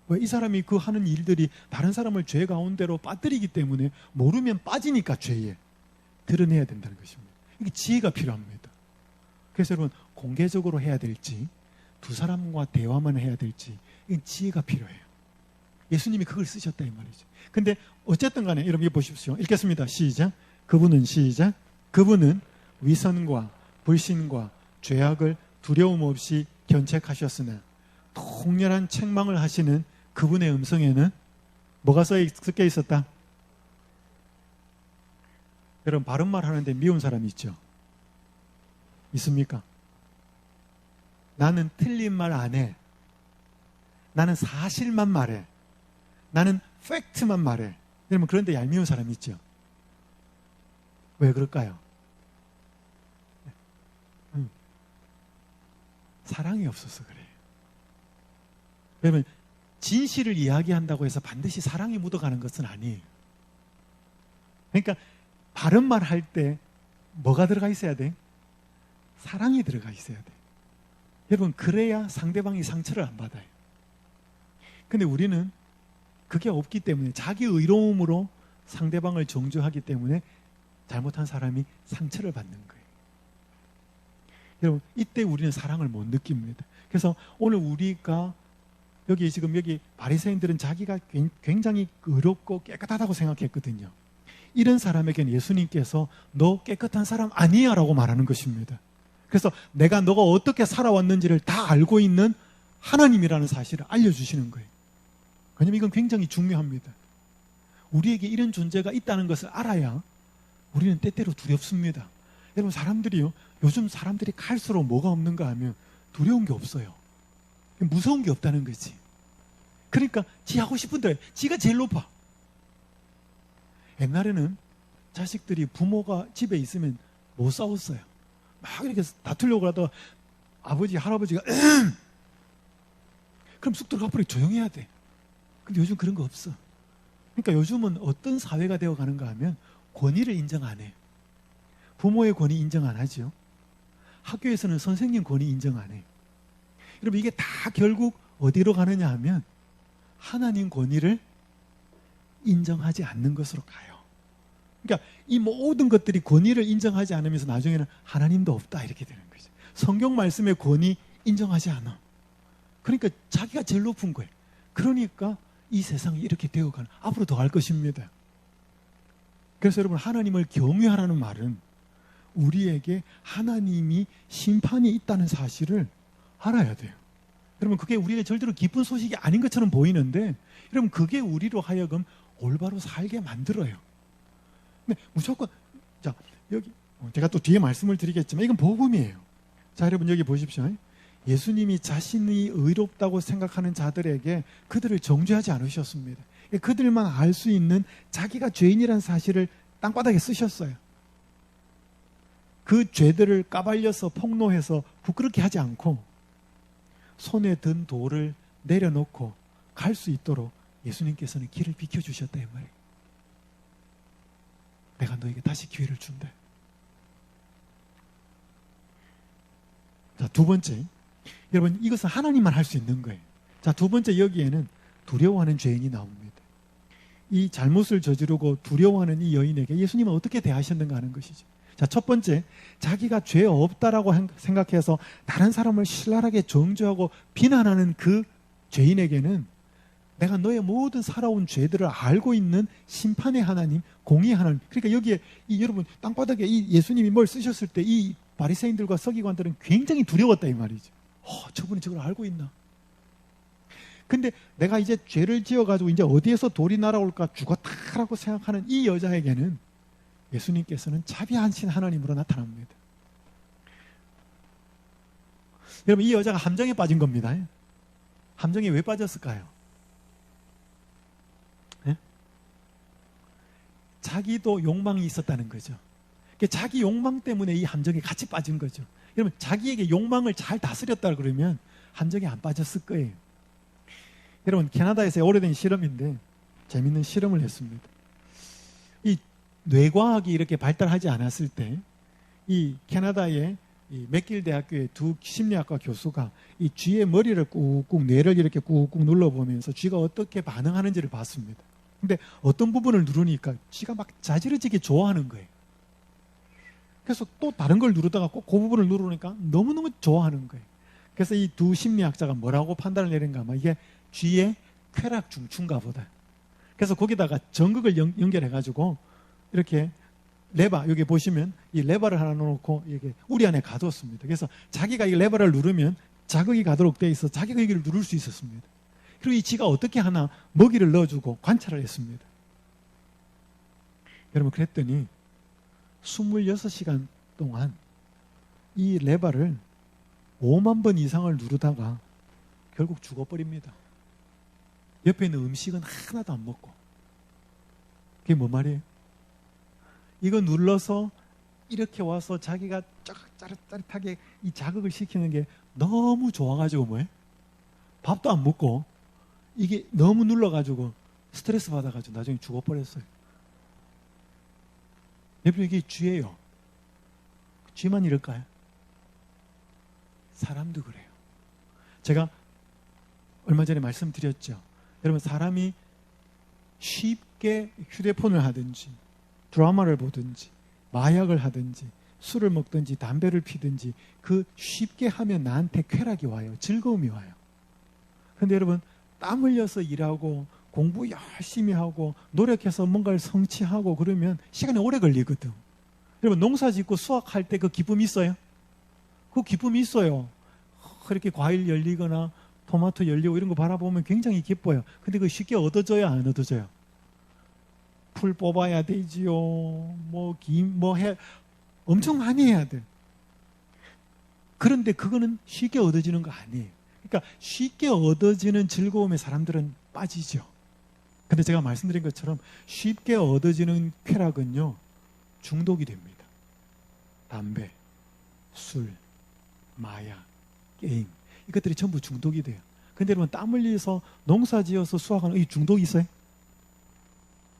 왜? 이 사람이 그 하는 일들이 다른 사람을 죄 가운데로 빠뜨리기 때문에 모르면 빠지니까 죄에 드러내야 된다는 것입니다. 이게 지혜가 필요합니다. 그래서 여러분 공개적으로 해야 될지 두 사람과 대화만 해야 될지 이건 지혜가 필요해요. 예수님이 그걸 쓰셨다 이 말이죠. 근데 어쨌든 간에 여러분 보십시오. 읽겠습니다. 시작. 그분은 위선과 불신과 죄악을 두려움 없이 견책하셨으나 통렬한 책망을 하시는 그분의 음성에는 뭐가 써 있었다? 여러분 바른 말 하는데 미운 사람이 있죠? 있습니까? 나는 틀린 말 안 해. 나는 사실만 말해. 나는 팩트만 말해. 여러분 그런데 얄미운 사람이 있죠? 왜 그럴까요? 사랑이 없어서 그래요. 여러분 진실을 이야기한다고 해서 반드시 사랑이 묻어가는 것은 아니에요. 그러니까 바른 말 할 때 뭐가 들어가 있어야 돼? 사랑이 들어가 있어야 돼. 여러분 그래야 상대방이 상처를 안 받아요. 근데 우리는 그게 없기 때문에 자기 의로움으로 상대방을 정죄하기 때문에 잘못한 사람이 상처를 받는 거예요. 여러분 이때 우리는 사랑을 못 느낍니다. 그래서 오늘 우리가 여기 바리새인들은 자기가 굉장히 의롭고 깨끗하다고 생각했거든요. 이런 사람에게는 예수님께서 너 깨끗한 사람 아니야 라고 말하는 것입니다. 그래서 너가 어떻게 살아왔는지를 다 알고 있는 하나님이라는 사실을 알려주시는 거예요. 왜냐하면 이건 굉장히 중요합니다. 우리에게 이런 존재가 있다는 것을 알아야 우리는 때때로 두렵습니다. 여러분 요즘 사람들이 갈수록 뭐가 없는가 하면 두려운 게 없어요. 무서운 게 없다는 거지. 그러니까 지 하고 싶은 대로 지가 제일 높아. 옛날에는 자식들이 부모가 집에 있으면 못 싸웠어요. 막 이렇게 다투려고 하다가 아버지, 할아버지가 그럼 쑥 들어가 버리고 조용해야 돼. 근데 요즘 그런 거 없어. 그러니까 요즘은 어떤 사회가 되어 가는가 하면 권위를 인정 안 해요. 부모의 권위 인정 안 하죠. 학교에서는 선생님 권위 인정 안 해요. 여러분, 이게 다 결국 어디로 가느냐 하면 하나님 권위를 인정하지 않는 것으로 가요. 그러니까 이 모든 것들이 권위를 인정하지 않으면서 나중에는 하나님도 없다 이렇게 되는 거죠. 성경 말씀의 권위 인정하지 않아. 그러니까 자기가 제일 높은 거예요. 그러니까 이 세상이 이렇게 되어가는, 앞으로 더 할 것입니다. 그래서 여러분, 하나님을 경외하라는 말은 우리에게 하나님이 심판이 있다는 사실을 알아야 돼요. 여러분, 그게 우리에게 절대로 기쁜 소식이 아닌 것처럼 보이는데, 여러분, 그게 우리로 하여금 올바로 살게 만들어요. 근데 무조건, 자, 여기, 제가 또 뒤에 말씀을 드리겠지만, 이건 복음이에요. 자, 여러분, 여기 보십시오. 예수님이 자신이 의롭다고 생각하는 자들에게 그들을 정죄하지 않으셨습니다. 그들만 알 수 있는 자기가 죄인이라는 사실을 땅바닥에 쓰셨어요. 그 죄들을 까발려서 폭로해서 부끄럽게 하지 않고 손에 든 돌을 내려놓고 갈 수 있도록 예수님께서는 길을 비켜주셨다 이 말이에요. 내가 너에게 다시 기회를 준다. 자, 두 번째, 여러분, 이것은 하나님만 할 수 있는 거예요. 자, 두 번째, 여기에는 두려워하는 죄인이 나옵니다. 이 잘못을 저지르고 두려워하는 이 여인에게 예수님은 어떻게 대하셨는가 하는 것이죠. 자, 첫 번째, 자기가 죄 없다라고 생각해서 다른 사람을 신랄하게 정죄하고 비난하는 그 죄인에게는 내가 너의 모든 살아온 죄들을 알고 있는 심판의 하나님, 공의의 하나님. 그러니까 여기에 여러분, 땅바닥에 이 예수님이 뭘 쓰셨을 때 이 바리새인들과 서기관들은 굉장히 두려웠다 이 말이죠. 저분이 저걸 알고 있나? 근데 내가 이제 죄를 지어가지고 이제 어디에서 돌이 날아올까 죽었다라고 생각하는 이 여자에게는 예수님께서는 자비하신 하나님으로 나타납니다. 여러분, 이 여자가 함정에 빠진 겁니다. 함정에 왜 빠졌을까요? 네? 자기도 욕망이 있었다는 거죠. 그러니까 자기 욕망 때문에 이 함정에 같이 빠진 거죠. 여러분, 자기에게 욕망을 잘 다스렸다 그러면 함정에 안 빠졌을 거예요. 여러분, 캐나다에서의 오래된 실험인데 재밌는 실험을 했습니다. 이 뇌과학이 이렇게 발달하지 않았을 때 이 캐나다의 이 맥길 대학교의 두 심리학과 교수가 이 쥐의 머리를 꾹꾹, 뇌를 이렇게 꾹꾹 눌러보면서 쥐가 어떻게 반응하는지를 봤습니다. 근데 어떤 부분을 누르니까 쥐가 막 자지러지게 좋아하는 거예요. 그래서 또 다른 걸 누르다가 꼭 그 부분을 누르니까 너무너무 좋아하는 거예요. 그래서 이 두 심리학자가 뭐라고 판단을 내린가 하면 이게 쥐의 쾌락 중추인가 보다. 그래서 거기다가 전극을 연결해가지고 이렇게 레바, 여기 보시면 이 레바를 하나 놓고 이게 우리 안에 가뒀습니다. 그래서 자기가 이 레바를 누르면 자극이 가도록 돼 있어 자기가 여기를 누를 수 있었습니다. 그리고 이 쥐가 어떻게 하나 먹이를 넣어주고 관찰을 했습니다. 여러분, 그랬더니 26시간 동안 이 레바를 5만 번 이상을 누르다가 결국 죽어버립니다. 옆에 있는 음식은 하나도 안 먹고. 그게 뭐 말이에요? 이거 눌러서 이렇게 와서 자기가 짜릿짜릿하게 이 자극을 시키는 게 너무 좋아가지고 뭐해? 밥도 안 먹고 이게 너무 눌러가지고 스트레스 받아가지고 나중에 죽어버렸어요. 여러분, 이게 쥐예요. 쥐만 이럴까요? 사람도 그래요. 제가 얼마 전에 말씀드렸죠. 여러분, 사람이 쉽게 휴대폰을 하든지 드라마를 보든지 마약을 하든지 술을 먹든지 담배를 피든지 그 쉽게 하면 나한테 쾌락이 와요. 즐거움이 와요. 그런데 여러분, 땀 흘려서 일하고 공부 열심히 하고 노력해서 뭔가를 성취하고 그러면 시간이 오래 걸리거든. 여러분, 농사 짓고 수확할 때 그 기쁨이 있어요? 그 기쁨이 있어요. 그렇게 과일 열리거나 토마토 열리고 이런 거 바라보면 굉장히 기뻐요. 근데 그거 쉽게 얻어져야 안 얻어져요? 풀 뽑아야 되지요. 엄청 많이 해야 돼. 그런데 그거는 쉽게 얻어지는 거 아니에요. 그러니까 쉽게 얻어지는 즐거움에 사람들은 빠지죠. 근데 제가 말씀드린 것처럼 쉽게 얻어지는 쾌락은요, 중독이 됩니다. 담배, 술, 마약, 게임, 이것들이 전부 중독이 돼요. 근데 여러분, 땀 흘려서 농사 지어서 수확하는 이 중독이 있어요?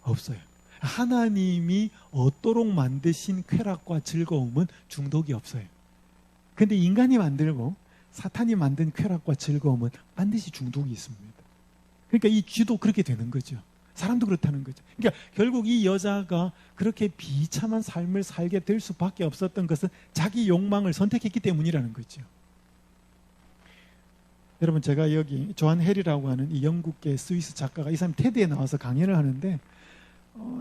없어요. 하나님이 얻도록 만드신 쾌락과 즐거움은 중독이 없어요. 근데 인간이 만들고 사탄이 만든 쾌락과 즐거움은 반드시 중독이 있습니다. 그러니까 이 쥐도 그렇게 되는 거죠. 사람도 그렇다는 거죠. 그러니까 결국 이 여자가 그렇게 비참한 삶을 살게 될 수밖에 없었던 것은 자기 욕망을 선택했기 때문이라는 거죠. 여러분, 제가 여기 조한 해리라고 하는 이 영국계 스위스 작가가, 이 사람 테드에 나와서 강연을 하는데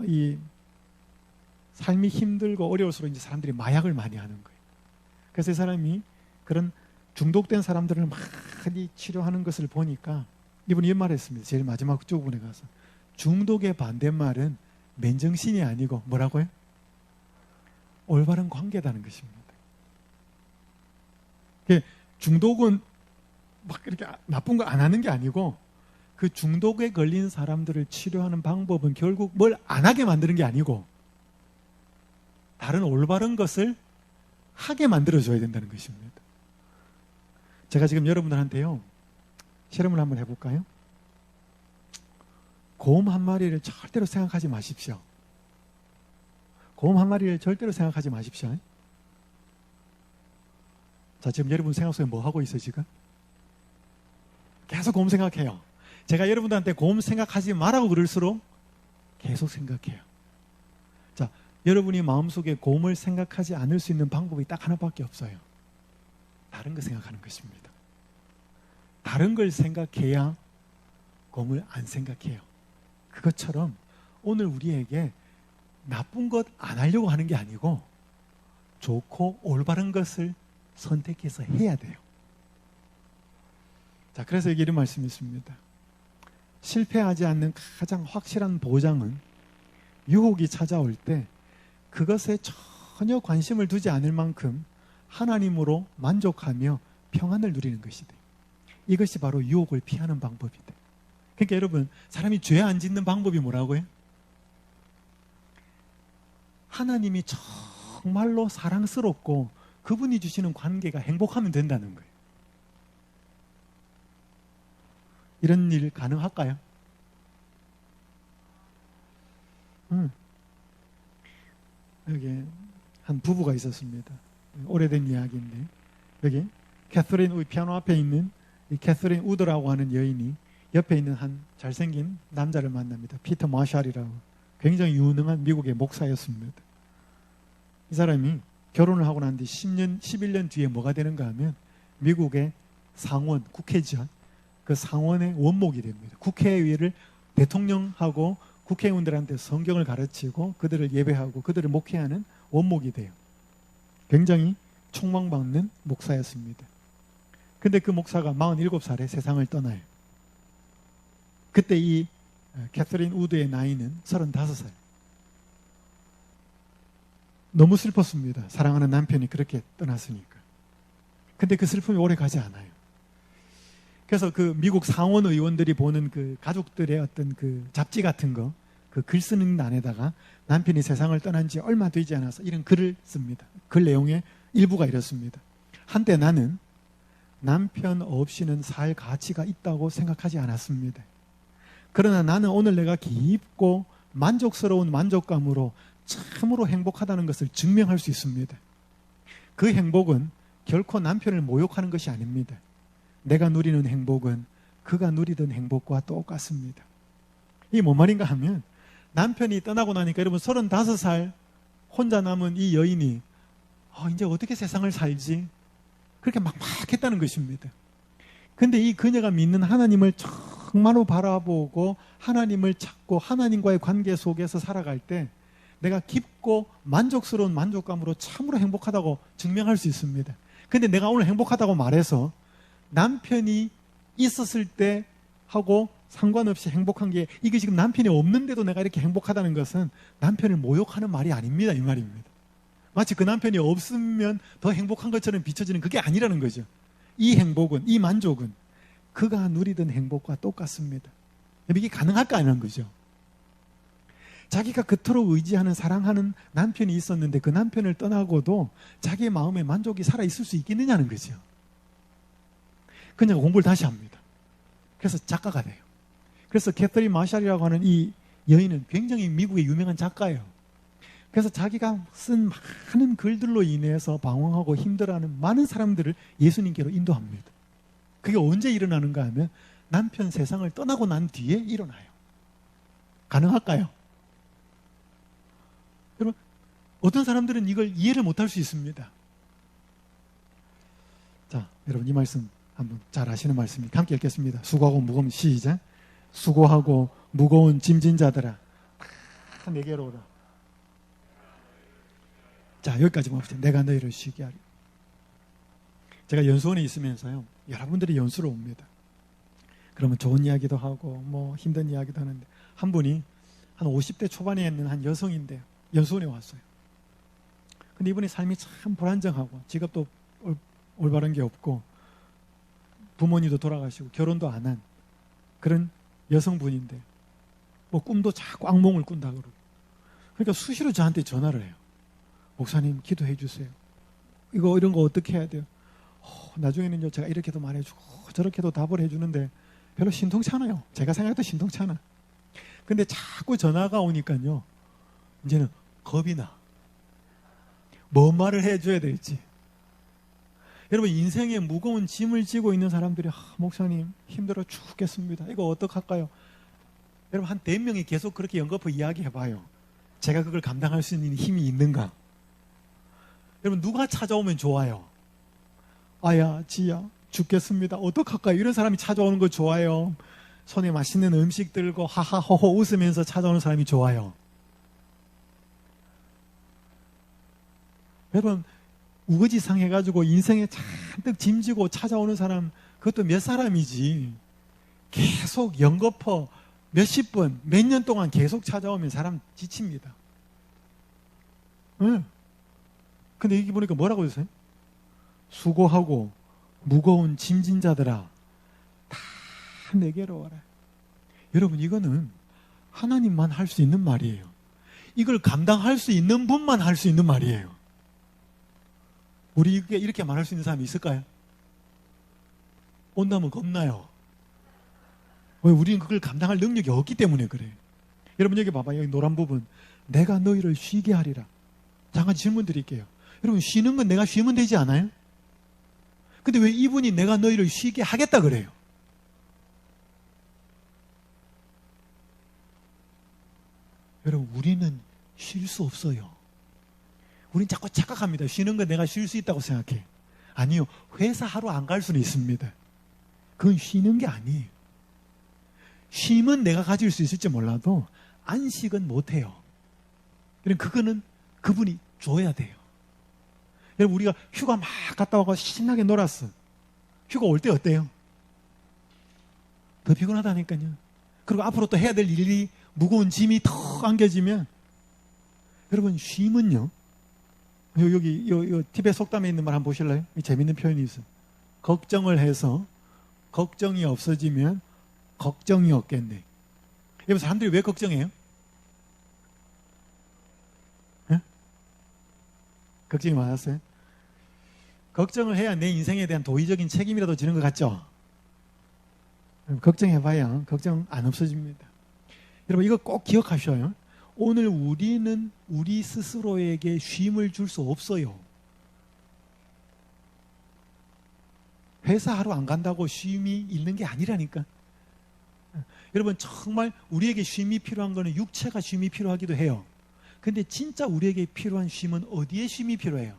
이 삶이 힘들고 어려울수록 이제 사람들이 마약을 많이 하는 거예요. 그래서 이 사람이 그런 중독된 사람들을 많이 치료하는 것을 보니까 이분이 이런 말을 했습니다. 제일 마지막 쪽부분에 가서 중독의 반대말은 맨정신이 아니고 뭐라고요? 올바른 관계다는 것입니다. 중독은 막 이렇게 나쁜 거 안 하는 게 아니고 그 중독에 걸린 사람들을 치료하는 방법은 결국 뭘 안 하게 만드는 게 아니고 다른 올바른 것을 하게 만들어줘야 된다는 것입니다. 제가 지금 여러분들한테요, 실험을 한번 해볼까요? 곰 한 마리를 절대로 생각하지 마십시오. 곰 한 마리를 절대로 생각하지 마십시오. 자, 지금 여러분 생각 속에 뭐 하고 있어요, 지금? 계속 곰 생각해요. 제가 여러분들한테 곰 생각하지 말라고 그럴수록 계속 생각해요. 자, 여러분이 마음속에 곰을 생각하지 않을 수 있는 방법이 딱 하나밖에 없어요. 다른 거 생각하는 것입니다. 다른 걸 생각해야 곰을 안 생각해요. 그것처럼 오늘 우리에게 나쁜 것 안 하려고 하는 게 아니고 좋고 올바른 것을 선택해서 해야 돼요. 자, 그래서 여기 이런 말씀이 있습니다. 실패하지 않는 가장 확실한 보장은 유혹이 찾아올 때 그것에 전혀 관심을 두지 않을 만큼 하나님으로 만족하며 평안을 누리는 것이다. 이것이 바로 유혹을 피하는 방법이다. 그러니까 여러분, 사람이 죄 안 짓는 방법이 뭐라고요? 하나님이 정말로 사랑스럽고 그분이 주시는 관계가 행복하면 된다는 거예요. 이런 일 가능할까요? 여기 한 부부가 있었습니다. 오래된 이야기인데 여기 캐서린, 피아노 앞에 있는 이 캐서린 우드라고 하는 여인이 옆에 있는 한 잘생긴 남자를 만납니다. 피터 마샬이라고 굉장히 유능한 미국의 목사였습니다. 이 사람이 결혼을 하고 난 뒤 10년, 11년 뒤에 뭐가 되는가 하면 미국의 상원, 국회죠. 그 상원의 원목이 됩니다. 국회의회를 대통령하고 국회의원들한테 성경을 가르치고 그들을 예배하고 그들을 목회하는 원목이 돼요. 굉장히 촉망받는 목사였습니다. 근데 그 목사가 47살에 세상을 떠나요. 그때 이 캐서린 우드의 나이는 35살. 너무 슬펐습니다. 사랑하는 남편이 그렇게 떠났으니까. 근데 그 슬픔이 오래 가지 않아요. 그래서 그 미국 상원 의원들이 보는 그 가족들의 어떤 그 잡지 같은 거, 그 글 쓰는 난에다가 남편이 세상을 떠난 지 얼마 되지 않아서 이런 글을 씁니다. 글 내용의 일부가 이렇습니다. 한때 나는 남편 없이는 살 가치가 있다고 생각하지 않았습니다. 그러나 나는 오늘 내가 깊고 만족스러운 만족감으로 참으로 행복하다는 것을 증명할 수 있습니다. 그 행복은 결코 남편을 모욕하는 것이 아닙니다. 내가 누리는 행복은 그가 누리던 행복과 똑같습니다. 이게 뭔 말인가 하면 남편이 떠나고 나니까 여러분 35살 혼자 남은 이 여인이 이제 어떻게 세상을 살지? 그렇게 막막했다는 것입니다. 근데 이 그녀가 믿는 하나님을 정말로 바라보고 하나님을 찾고 하나님과의 관계 속에서 살아갈 때 내가 깊고 만족스러운 만족감으로 참으로 행복하다고 증명할 수 있습니다. 근데 내가 오늘 행복하다고 말해서 남편이 있었을 때 하고 상관없이 행복한 게 이게 지금 남편이 없는데도 내가 이렇게 행복하다는 것은 남편을 모욕하는 말이 아닙니다. 이 말입니다. 마치 그 남편이 없으면 더 행복한 것처럼 비춰지는 그게 아니라는 거죠. 이 행복은, 이 만족은 그가 누리던 행복과 똑같습니다. 이게 가능할까 하는 거죠. 자기가 그토록 의지하는 사랑하는 남편이 있었는데 그 남편을 떠나고도 자기의 마음에 만족이 살아있을 수 있겠느냐는 거죠. 그녀가 공부를 다시 합니다. 그래서 작가가 돼요. 그래서 캐서린 마샬이라고 하는 이 여인은 굉장히 미국의 유명한 작가예요. 그래서 자기가 쓴 많은 글들로 인해서 방황하고 힘들어하는 많은 사람들을 예수님께로 인도합니다. 그게 언제 일어나는가 하면 남편 세상을 떠나고 난 뒤에 일어나요. 가능할까요? 여러분, 어떤 사람들은 이걸 이해를 못할 수 있습니다. 자, 여러분 이 말씀 한번 잘 아시는 말씀입니다. 함께 읽겠습니다. 수고하고 무거운 시작. 수고하고 무거운 짐진 자들아 다 내게로 오라. 자, 여기까지 봅시다. 내가 너희를 쉬게 하리. 제가 연수원에 있으면서요, 여러분들이 연수로 옵니다. 그러면 좋은 이야기도 하고 뭐 힘든 이야기도 하는데 한 분이 한 50대 초반에 있는 한 여성인데 연수원에 왔어요. 근데 이분이 삶이 참 불안정하고 직업도 올바른 게 없고 부모님도 돌아가시고 결혼도 안 한 그런 여성분인데 뭐 꿈도 자꾸 악몽을 꾼다 그러고, 그러니까 수시로 저한테 전화를 해요. 목사님 기도해 주세요. 이런 거 어떻게 해야 돼요? 나중에는요 제가 이렇게도 말해주고 저렇게도 답을 해주는데 별로 신통치 않아요. 제가 생각해도 신통치 않아. 근데 자꾸 전화가 오니까요 이제는 겁이 나. 뭔 말을 해줘야 될지. 여러분, 인생에 무거운 짐을 지고 있는 사람들이 목사님 힘들어 죽겠습니다. 이거 어떡할까요? 여러분, 한 4명이 계속 그렇게 연거푸 이야기해봐요. 제가 그걸 감당할 수 있는 힘이 있는가? 여러분, 누가 찾아오면 좋아요? 아야, 지야, 죽겠습니다. 어떡할까요? 이런 사람이 찾아오는 거 좋아요. 손에 맛있는 음식 들고 하하호호 웃으면서 찾아오는 사람이 좋아요. 여러분, 우거지상 해가지고 인생에 잔뜩 짐지고 찾아오는 사람, 그것도 몇 사람이지. 계속 연거푸 몇십 분, 몇 년 동안 계속 찾아오면 사람 지칩니다. 응. 근데 여기 보니까 뭐라고 했어요? 수고하고 무거운 짐진 자들아 다 내게로 오라. 여러분, 이거는 하나님만 할 수 있는 말이에요. 이걸 감당할 수 있는 분만 할 수 있는 말이에요. 우리 이렇게 말할 수 있는 사람이 있을까요? 온다면 겁나요. 왜? 우리는 그걸 감당할 능력이 없기 때문에 그래요. 여러분, 여기 봐봐요. 여기 노란 부분. 내가 너희를 쉬게 하리라. 잠깐 질문 드릴게요. 여러분, 쉬는 건 내가 쉬면 되지 않아요? 근데 왜 이분이 내가 너희를 쉬게 하겠다 그래요? 여러분, 우리는 쉴 수 없어요. 우리는 자꾸 착각합니다. 쉬는 건 내가 쉴 수 있다고 생각해. 아니요. 회사 하루 안 갈 수는 있습니다. 그건 쉬는 게 아니에요. 쉼은 내가 가질 수 있을지 몰라도 안식은 못해요. 그거는 그분이 줘야 돼요. 여러분, 우리가 휴가 막 갔다 와서 신나게 놀았어. 휴가 올 때 어때요? 더 피곤하다니까요. 그리고 앞으로 또 해야 될 일이 무거운 짐이 더 안겨지면, 여러분, 쉼은요, 여기 티베트 속담에 있는 말 한번 보실래요? 재밌는 표현이 있어요. 걱정을 해서 걱정이 없어지면 걱정이 없겠네. 여러분, 사람들이 왜 걱정해요? 네? 걱정이 많았어요? 걱정을 해야 내 인생에 대한 도의적인 책임이라도 지는 것 같죠? 걱정해봐야 걱정 안 없어집니다. 여러분, 이거 꼭 기억하셔요. 오늘 우리는 우리 스스로에게 쉼을 줄 수 없어요. 회사 하루 안 간다고 쉼이 있는 게 아니라니까. 여러분, 정말 우리에게 쉼이 필요한 거는 육체가 쉼이 필요하기도 해요. 근데 진짜 우리에게 필요한 쉼은 어디에 쉼이 필요해요?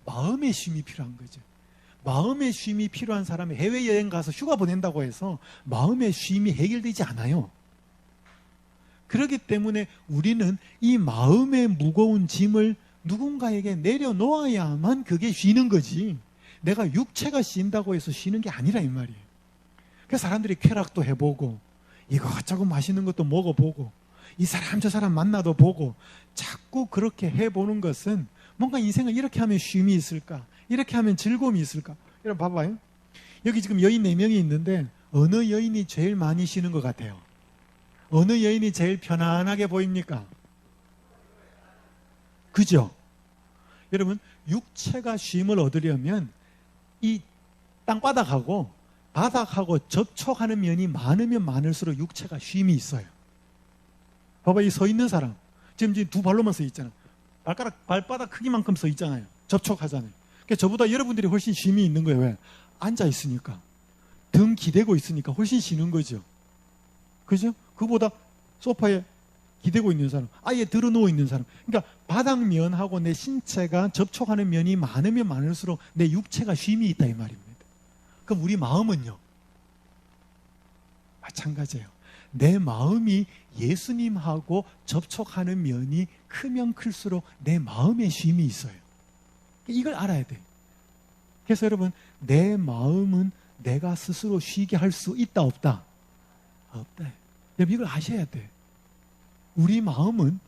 마음의 쉼이 필요한 거죠. 마음의 쉼이 필요한 사람이 해외여행 가서 휴가 보낸다고 해서 마음의 쉼이 해결되지 않아요. 그렇기 때문에 우리는 이 마음의 무거운 짐을 누군가에게 내려놓아야만 그게 쉬는 거지, 내가 육체가 쉰다고 해서 쉬는 게 아니라 이 말이에요. 그래서 사람들이 쾌락도 해보고 이것저것 맛있는 것도 먹어보고 이 사람 저 사람 만나도 보고 자꾸 그렇게 해보는 것은 뭔가 인생을 이렇게 하면 쉼이 있을까, 이렇게 하면 즐거움이 있을까. 여러분 봐봐요. 여기 지금 여인 4명이 있는데 어느 여인이 제일 많이 쉬는 것 같아요? 어느 여인이 제일 편안하게 보입니까? 그죠? 여러분, 육체가 쉼을 얻으려면 이 땅바닥하고 바닥하고 접촉하는 면이 많으면 많을수록 육체가 쉼이 있어요. 봐봐, 이 서 있는 사람. 지금 두 발로만 서 있잖아. 발바닥 크기만큼 서 있잖아요. 접촉하잖아요. 그러니까 저보다 여러분들이 훨씬 쉼이 있는 거예요. 왜? 앉아 있으니까. 등 기대고 있으니까 훨씬 쉬는 거죠. 그죠? 그보다 소파에 기대고 있는 사람, 아예 들어 누워 있는 사람. 그러니까 바닥면하고 내 신체가 접촉하는 면이 많으면 많을수록 내 육체가 쉼이 있다 이 말입니다. 그럼 우리 마음은요? 마찬가지예요. 내 마음이 예수님하고 접촉하는 면이 크면 클수록 내 마음에 쉼이 있어요. 이걸 알아야 돼. 그래서 여러분, 내 마음은 내가 스스로 쉬게 할 수 있다 없다? 없다. 여러분, 이걸 아셔야 돼. 우리 마음은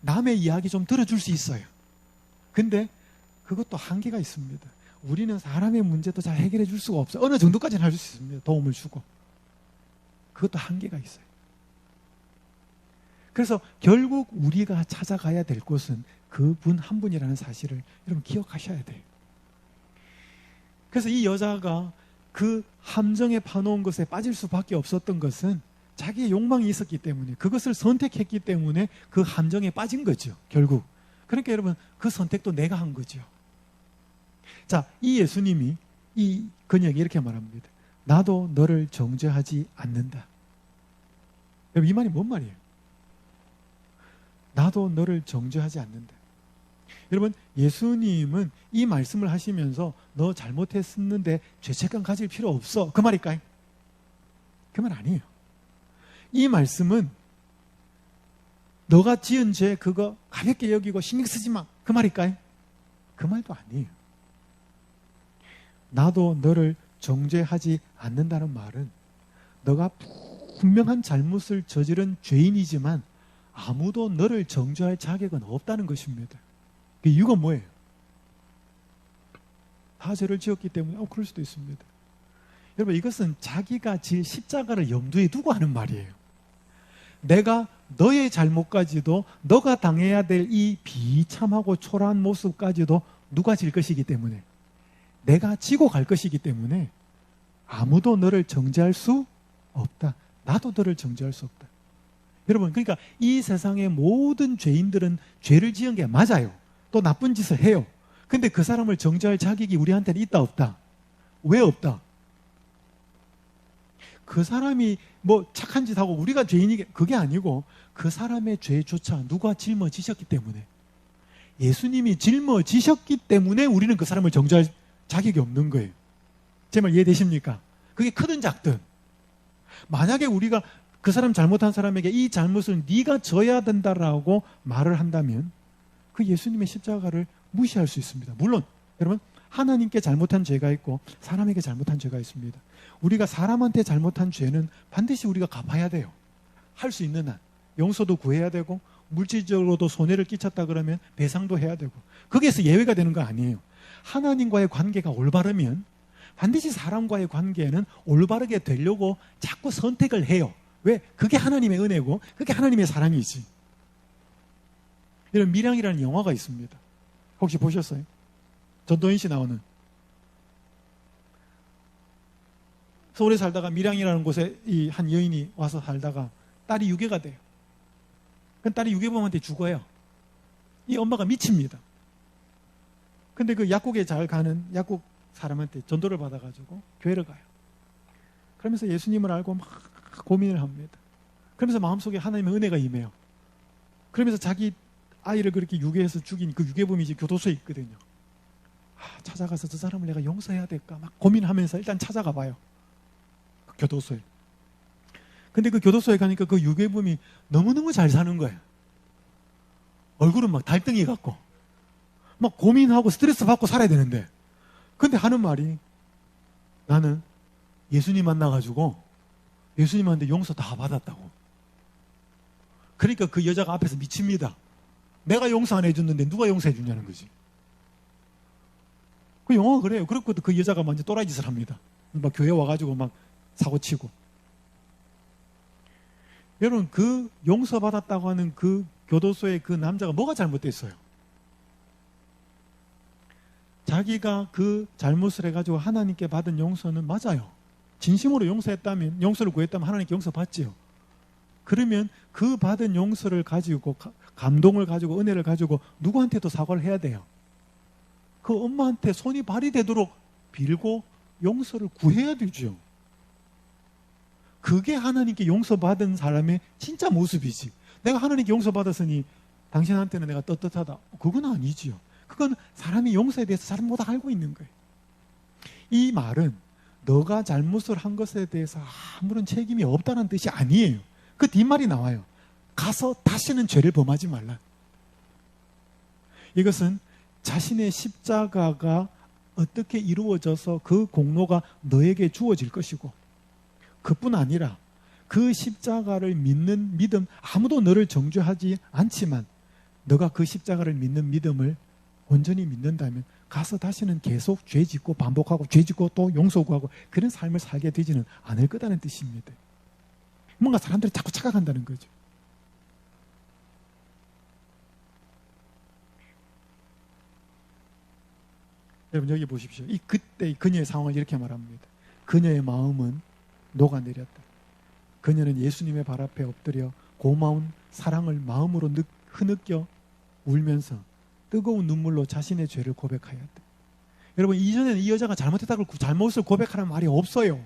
남의 이야기 좀 들어줄 수 있어요. 근데 그것도 한계가 있습니다. 우리는 사람의 문제도 잘 해결해 줄 수가 없어요. 어느 정도까지는 할 수 있습니다. 도움을 주고. 그것도 한계가 있어요. 그래서 결국 우리가 찾아가야 될 곳은 그분 한 분이라는 사실을 여러분 기억하셔야 돼요. 그래서 이 여자가 그 함정에 파놓은 것에 빠질 수밖에 없었던 것은 자기의 욕망이 있었기 때문에, 그것을 선택했기 때문에 그 함정에 빠진 거죠, 결국. 그러니까 여러분, 그 선택도 내가 한 거죠. 자, 이 예수님이 이 그녀에게 이렇게 말합니다. 나도 너를 정죄하지 않는다. 여러분, 이 말이 뭔 말이에요? 나도 너를 정죄하지 않는다. 여러분, 예수님은 이 말씀을 하시면서 너 잘못했었는데 죄책감 가질 필요 없어, 그 말일까요? 그 말 아니에요. 이 말씀은 너가 지은 죄 그거 가볍게 여기고 신경 쓰지 마, 그 말일까요? 그 말도 아니에요. 나도 너를 정죄하지 않는다는 말은 너가 분명한 잘못을 저지른 죄인이지만 아무도 너를 정죄할 자격은 없다는 것입니다. 그 이유가 뭐예요? 다 죄를 지었기 때문에 그럴 수도 있습니다. 여러분, 이것은 자기가 질 십자가를 염두에 두고 하는 말이에요. 내가 너의 잘못까지도, 너가 당해야 될 이 비참하고 초라한 모습까지도 누가 질 것이기 때문에, 내가 지고 갈 것이기 때문에 아무도 너를 정죄할 수 없다. 나도 너를 정죄할 수 없다. 여러분, 그러니까 이 세상의 모든 죄인들은 죄를 지은 게 맞아요. 또 나쁜 짓을 해요. 근데 그 사람을 정죄할 자격이 우리한테는 있다 없다? 왜 없다? 그 사람이 뭐 착한 짓 하고 우리가 죄인이게, 그게 아니고 그 사람의 죄조차 누가 짊어지셨기 때문에, 예수님이 짊어지셨기 때문에 우리는 그 사람을 정죄할 자격이 없는 거예요. 제 말 이해되십니까? 그게 크든 작든. 만약에 우리가 그 사람 잘못한 사람에게 이 잘못을 네가 져야 된다라고 말을 한다면 그 예수님의 십자가를 무시할 수 있습니다. 물론 여러분, 하나님께 잘못한 죄가 있고 사람에게 잘못한 죄가 있습니다. 우리가 사람한테 잘못한 죄는 반드시 우리가 갚아야 돼요. 할 수 있는 한 용서도 구해야 되고, 물질적으로도 손해를 끼쳤다 그러면 배상도 해야 되고, 거기에서 예외가 되는 거 아니에요. 하나님과의 관계가 올바르면 반드시 사람과의 관계는 올바르게 되려고 자꾸 선택을 해요. 왜? 그게 하나님의 은혜고 그게 하나님의 사랑이지. 이런 밀양이라는 영화가 있습니다. 혹시 보셨어요? 전도연 씨 나오는. 서울에 살다가 밀양이라는 곳에 이 한 여인이 와서 살다가 딸이 유괴가 돼요. 그 딸이 유괴범한테 죽어요. 이 엄마가 미칩니다. 근데 그 약국에 잘 가는 약국 사람한테 전도를 받아가지고 교회를 가요. 그러면서 예수님을 알고 막 고민을 합니다. 그러면서 마음속에 하나님의 은혜가 임해요. 그러면서 자기 아이를 그렇게 유괴해서 죽인 그 유괴범이 이제 교도소에 있거든요. 찾아가서 저 사람을 내가 용서해야 될까 막 고민하면서 일단 찾아가 봐요. 그 교도소에. 근데 그 교도소에 가니까 그 유괴범이 너무너무 잘 사는 거예요. 얼굴은 막 달덩이 같고 막 고민하고 스트레스 받고 살아야 되는데, 근데 하는 말이, 나는 예수님 만나가지고 예수님한테 용서 다 받았다고. 그러니까 그 여자가 앞에서 미칩니다. 내가 용서 안 해줬는데 누가 용서해 주냐는 거지. 그 영화가 그래요. 그렇고 그 여자가 먼저 또라이 짓을 합니다. 막 교회 와가지고 막 사고치고. 여러분, 그 용서받았다고 하는 그 교도소의 그 남자가 뭐가 잘못됐어요? 자기가 그 잘못을 해가지고 하나님께 받은 용서는 맞아요. 진심으로 용서했다면, 용서를 구했다면 하나님께 용서받지요. 그러면 그 받은 용서를 가지고, 감동을 가지고, 은혜를 가지고 누구한테도 사과를 해야 돼요. 그 엄마한테 손이 발이 되도록 빌고 용서를 구해야 되죠. 그게 하나님께 용서받은 사람의 진짜 모습이지. 내가 하나님께 용서받았으니 당신한테는 내가 떳떳하다. 그건 아니지요. 그건 사람이 용서에 대해서 사람보다 알고 있는 거예요. 이 말은 너가 잘못을 한 것에 대해서 아무런 책임이 없다는 뜻이 아니에요. 그 뒷말이 나와요. 가서 다시는 죄를 범하지 말라. 이것은 자신의 십자가가 어떻게 이루어져서 그 공로가 너에게 주어질 것이고, 그뿐 아니라 그 십자가를 믿는 믿음, 아무도 너를 정죄하지 않지만 너가 그 십자가를 믿는 믿음을 온전히 믿는다면 가서 다시는 계속 죄 짓고 반복하고 죄 짓고 또 용서 구하고 그런 삶을 살게 되지는 않을 거다는 뜻입니다. 뭔가 사람들이 자꾸 착각한다는 거죠. 여러분, 여기 보십시오. 그때 그녀의 상황을 이렇게 말합니다. 그녀의 마음은 녹아내렸다. 그녀는 예수님의 발 앞에 엎드려 고마운 사랑을 마음으로 흐느껴 울면서 뜨거운 눈물로 자신의 죄를 고백하였다. 여러분, 이전에는 이 여자가 잘못했다고 잘못을 고백하는 말이 없어요.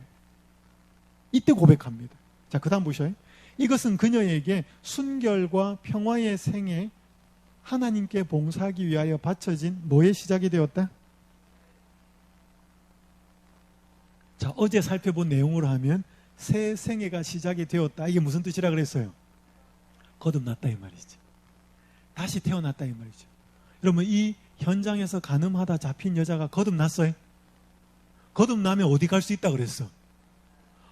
이때 고백합니다. 자, 그 다음 보셔요. 이것은 그녀에게 순결과 평화의 생에 하나님께 봉사하기 위하여 바쳐진 뭐의 시작이 되었다? 자, 어제 살펴본 내용으로 하면 새 생애가 시작이 되었다. 이게 무슨 뜻이라 그랬어요? 거듭났다 이 말이죠. 다시 태어났다 이 말이죠. 여러분, 이 현장에서 간음하다 잡힌 여자가 거듭났어요? 거듭나면 어디 갈 수 있다 그랬어?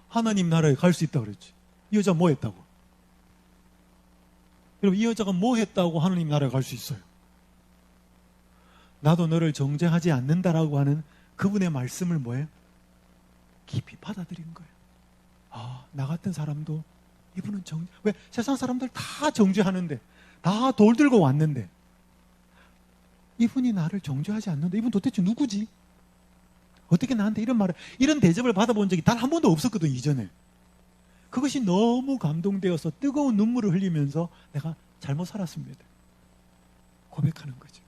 하나님 나라에 갈 수 있다 그랬지. 이 여자 뭐 했다고? 여러분, 이 여자가 뭐 했다고 하나님 나라에 갈 수 있어요? 나도 너를 정죄하지 않는다라고 하는 그분의 말씀을 뭐예요? 깊이 받아들인 거예요. 아, 나 같은 사람도 이분은 왜 세상 사람들 다 정죄하는데, 다 돌 들고 왔는데 이분이 나를 정죄하지 않는다. 이분 도대체 누구지? 어떻게 나한테 이런 말을, 이런 대접을 받아본 적이 단 한 번도 없었거든, 이전에. 그것이 너무 감동되어서 뜨거운 눈물을 흘리면서 내가 잘못 살았습니다. 고백하는 거죠.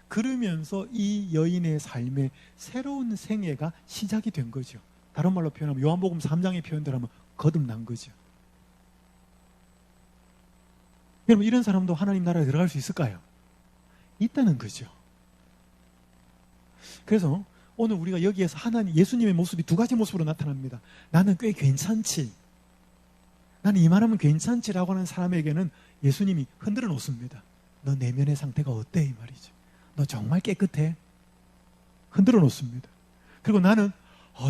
그러면서 이 여인의 삶에 새로운 생애가 시작이 된 거죠. 다른 말로 표현하면 요한복음 3장의 표현대로 하면 거듭난 거죠. 여러분, 이런 사람도 하나님 나라에 들어갈 수 있을까요? 있다는 거죠. 그래서 오늘 우리가 여기에서 하나님, 예수님의 모습이 두 가지 모습으로 나타납니다. 나는 꽤 괜찮지, 나는 이만하면 괜찮지라고 하는 사람에게는 예수님이 흔들어 놓습니다. 너 내면의 상태가 어때? 이 말이죠. 너 정말 깨끗해? 흔들어 놓습니다. 그리고 나는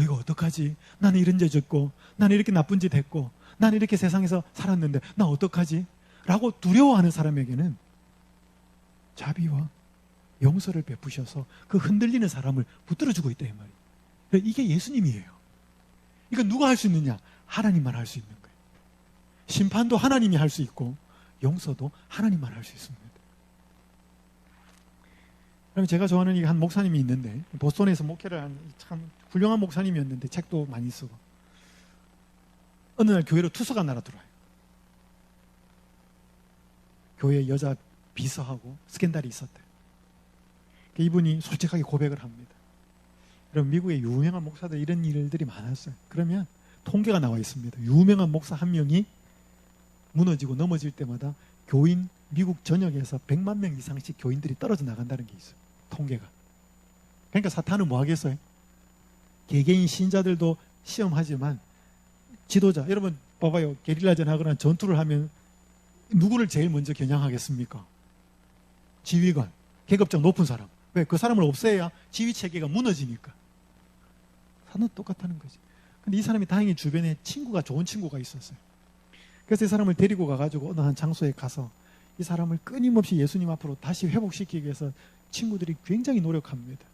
이거 어떡하지? 나는 이런 죄 짓고, 나는 이렇게 나쁜 짓 했고, 나는 이렇게 세상에서 살았는데 나 어떡하지? 라고 두려워하는 사람에게는 자비와 용서를 베푸셔서 그 흔들리는 사람을 붙들어주고 있다 이 말이에요. 이게 예수님이에요. 이건 누가 할 수 있느냐? 하나님만 할 수 있는 거예요. 심판도 하나님이 할 수 있고 용서도 하나님만 할 수 있습니다. 그럼 제가 좋아하는 한 목사님이 있는데, 보스턴에서 목회를 한 참 훌륭한 목사님이었는데 책도 많이 쓰고, 어느 날 교회로 투서가 날아 들어와요. 교회 여자 비서하고 스캔들이 있었대요. 이분이 솔직하게 고백을 합니다. 여러분, 미국의 유명한 목사들 이런 일들이 많았어요. 그러면 통계가 나와 있습니다. 유명한 목사 한 명이 무너지고 넘어질 때마다 교인, 미국 전역에서 100만 명 이상씩 교인들이 떨어져 나간다는 게 있어요. 통계가. 그러니까 사탄은 뭐 하겠어요? 개개인 신자들도 시험하지만 지도자, 여러분 봐봐요. 게릴라전 하거나 전투를 하면 누구를 제일 먼저 겨냥하겠습니까? 지휘관, 계급적 높은 사람. 왜? 그 사람을 없애야 지휘 체계가 무너지니까. 사는 똑같다는 거지. 근데 이 사람이 다행히 주변에 좋은 친구가 있었어요. 그래서 이 사람을 데리고 가가지고 어느 한 장소에 가서 이 사람을 끊임없이 예수님 앞으로 다시 회복시키기 위해서 친구들이 굉장히 노력합니다.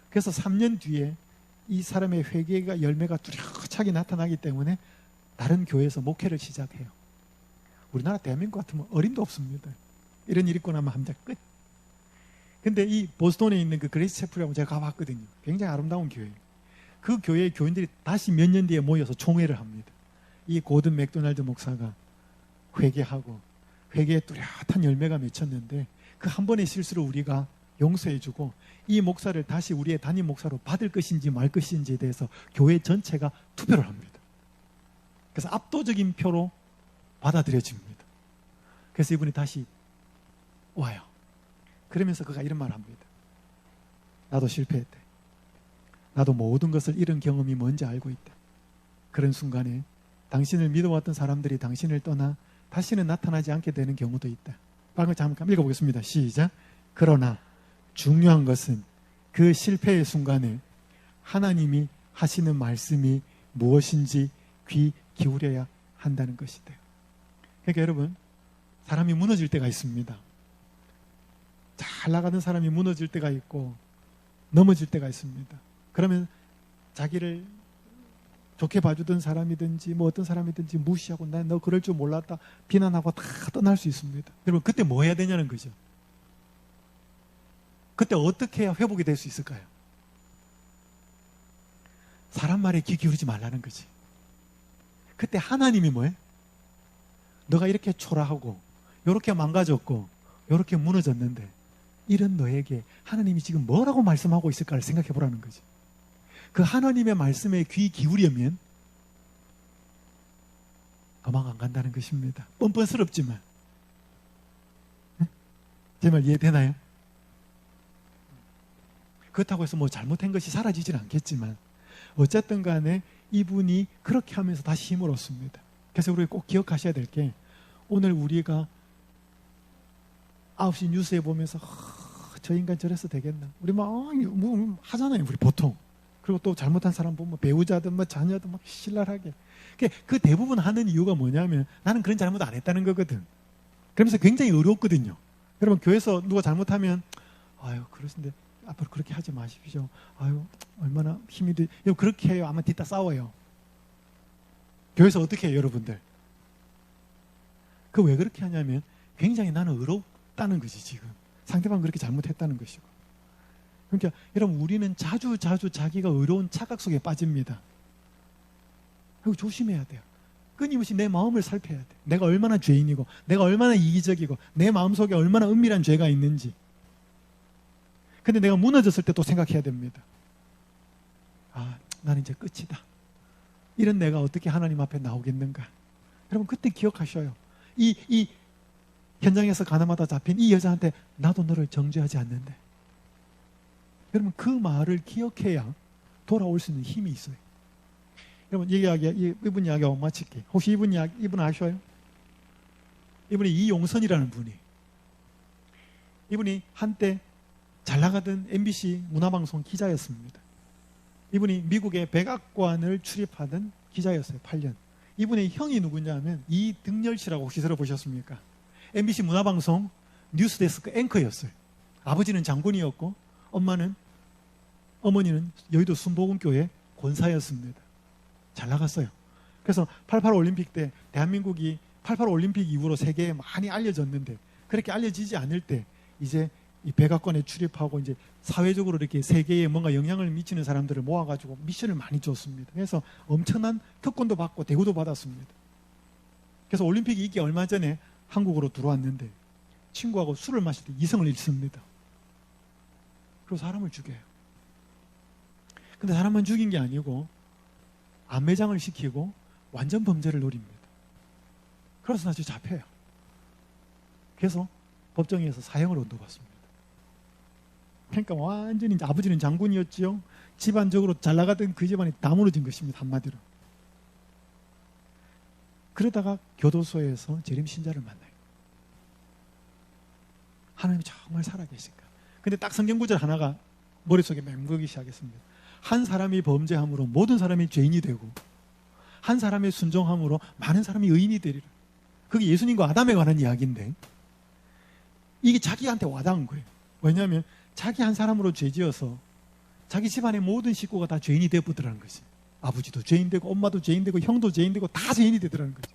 그래서 3년 뒤에 이 사람의 회개가 열매가 뚜렷하게 나타나기 때문에 다른 교회에서 목회를 시작해요. 우리나라 대한민국 같으면 어림도 없습니다. 이런 일 있고 나면 함자 끝. 근데 이 보스턴에 있는 그 그레이스 채플이라고 제가 가봤거든요. 굉장히 아름다운 교회예요. 그 교회의 교인들이 다시 몇 년 뒤에 모여서 총회를 합니다. 이 고든 맥도날드 목사가 회개하고 회개에 뚜렷한 열매가 맺혔는데 그 한 번의 실수를 우리가 용서해주고 이 목사를 다시 우리의 담임 목사로 받을 것인지 말 것인지에 대해서 교회 전체가 투표를 합니다. 그래서 압도적인 표로 받아들여집니다. 그래서 이분이 다시 와요. 그러면서 그가 이런 말을 합니다. 나도 실패했대. 나도 모든 것을 잃은 경험이 뭔지 알고 있다. 그런 순간에 당신을 믿어왔던 사람들이 당신을 떠나 다시는 나타나지 않게 되는 경우도 있다. 방금 잠깐 읽어보겠습니다. 시작. 그러나 중요한 것은 그 실패의 순간에 하나님이 하시는 말씀이 무엇인지 귀 기울여야 한다는 것이다. 그러니까 여러분, 사람이 무너질 때가 있습니다. 잘 나가는 사람이 무너질 때가 있고 넘어질 때가 있습니다. 그러면 자기를 좋게 봐주던 사람이든지 뭐 어떤 사람이든지 무시하고 난 너 그럴 줄 몰랐다 비난하고 다 떠날 수 있습니다. 여러분, 그때 뭐 해야 되냐는 거죠. 그때 어떻게 해야 회복이 될 수 있을까요? 사람 말에 귀 기울이지 말라는 거지. 그때 하나님이 뭐해? 너가 이렇게 초라하고 이렇게 망가졌고 이렇게 무너졌는데 이런 너에게 하나님이 지금 뭐라고 말씀하고 있을까를 생각해 보라는 거지. 그 하나님의 말씀에 귀 기울이면 도망 안 간다는 것입니다. 뻔뻔스럽지만. 제 말 이해되나요? 그렇다고 해서 뭐 잘못한 것이 사라지진 않겠지만 어쨌든 간에 이분이 그렇게 하면서 다시 힘을 얻습니다. 그래서 우리 꼭 기억하셔야 될 게 오늘 우리가 9시 뉴스에 보면서 저 인간 저래서 되겠나? 우리 뭐 하잖아요. 우리 보통. 그리고 또 잘못한 사람 보면 배우자든 뭐 자녀든 막 신랄하게. 그 대부분 하는 이유가 뭐냐면 나는 그런 잘못 안 했다는 거거든. 그러면서 굉장히 어렵거든요. 여러분, 교회에서 누가 잘못하면 아유 그러신데 앞으로 그렇게 하지 마십시오. 아유 얼마나 힘이 들. 그렇게 해요. 아마 뒤따 싸워요. 교회에서 어떻게 해요, 여러분들? 그 왜 그렇게 하냐면 굉장히 나는 어렵다는 거지. 지금 상대방 그렇게 잘못했다는 것이고. 그러니까 여러분, 우리는 자주 자기가 어려운 착각 속에 빠집니다. 그리고 조심해야 돼요. 끊임없이 내 마음을 살펴야 돼. 내가 얼마나 죄인이고 내가 얼마나 이기적이고 내 마음속에 얼마나 은밀한 죄가 있는지. 근데 내가 무너졌을 때 또 생각해야 됩니다. 아, 나는 이제 끝이다. 이런 내가 어떻게 하나님 앞에 나오겠는가. 여러분, 그때 기억하셔요. 이 현장에서 가늠하다 잡힌 이 여자한테 나도 너를 정죄하지 않는데. 여러분, 그 말을 기억해야 돌아올 수 있는 힘이 있어요. 여러분, 이분 이야기하고 마칠게요. 혹시 이분 아셔요? 이분이 이용선이라는 분이. 이분이 한때 잘 나가던 MBC 문화방송 기자였습니다. 이분이 미국의 백악관을 출입하던 기자였어요. 8년. 이분의 형이 누구냐면 이등열 씨라고 혹시 들어보셨습니까? MBC 문화방송 뉴스데스크 앵커였어요. 아버지는 장군이었고 어머니는 여의도 순복음교회 권사였습니다. 잘 나갔어요. 그래서 88 올림픽 때 대한민국이 88 올림픽 이후로 세계에 많이 알려졌는데 그렇게 알려지지 않을 때 이제 이 백악관에 출입하고 이제 사회적으로 이렇게 세계에 뭔가 영향을 미치는 사람들을 모아가지고 미션을 많이 줬습니다. 그래서 엄청난 특권도 받고 대우도 받았습니다. 그래서 올림픽이 있기 얼마 전에 한국으로 들어왔는데 친구하고 술을 마실 때 이성을 잃습니다. 그리고 사람을 죽여요. 근데 사람만 죽인 게 아니고 암매장을 시키고 완전 범죄를 노립니다. 그래서 나중에 잡혀요. 그래서 법정에서 사형을 언도받습니다. 그러니까 완전히 이제 아버지는 장군이었지요. 집안적으로 잘 나가던 그 집안이 다 무너진 것입니다. 한마디로. 그러다가 교도소에서 재림 신자를 만나요. 하나님이 정말 살아계실까? 근데 딱 성경 구절 하나가 머릿속에 맴돌기 시작했습니다. 한 사람이 범죄함으로 모든 사람이 죄인이 되고 한 사람의 순종함으로 많은 사람이 의인이 되리라. 그게 예수님과 아담에 관한 이야기인데 이게 자기한테 와닿은 거예요. 왜냐하면 자기 한 사람으로 죄지어서 자기 집안의 모든 식구가 다 죄인이 되어보더라는 거지. 아버지도 죄인 되고 엄마도 죄인 되고 형도 죄인 되고 다 죄인이 되더라는 거지.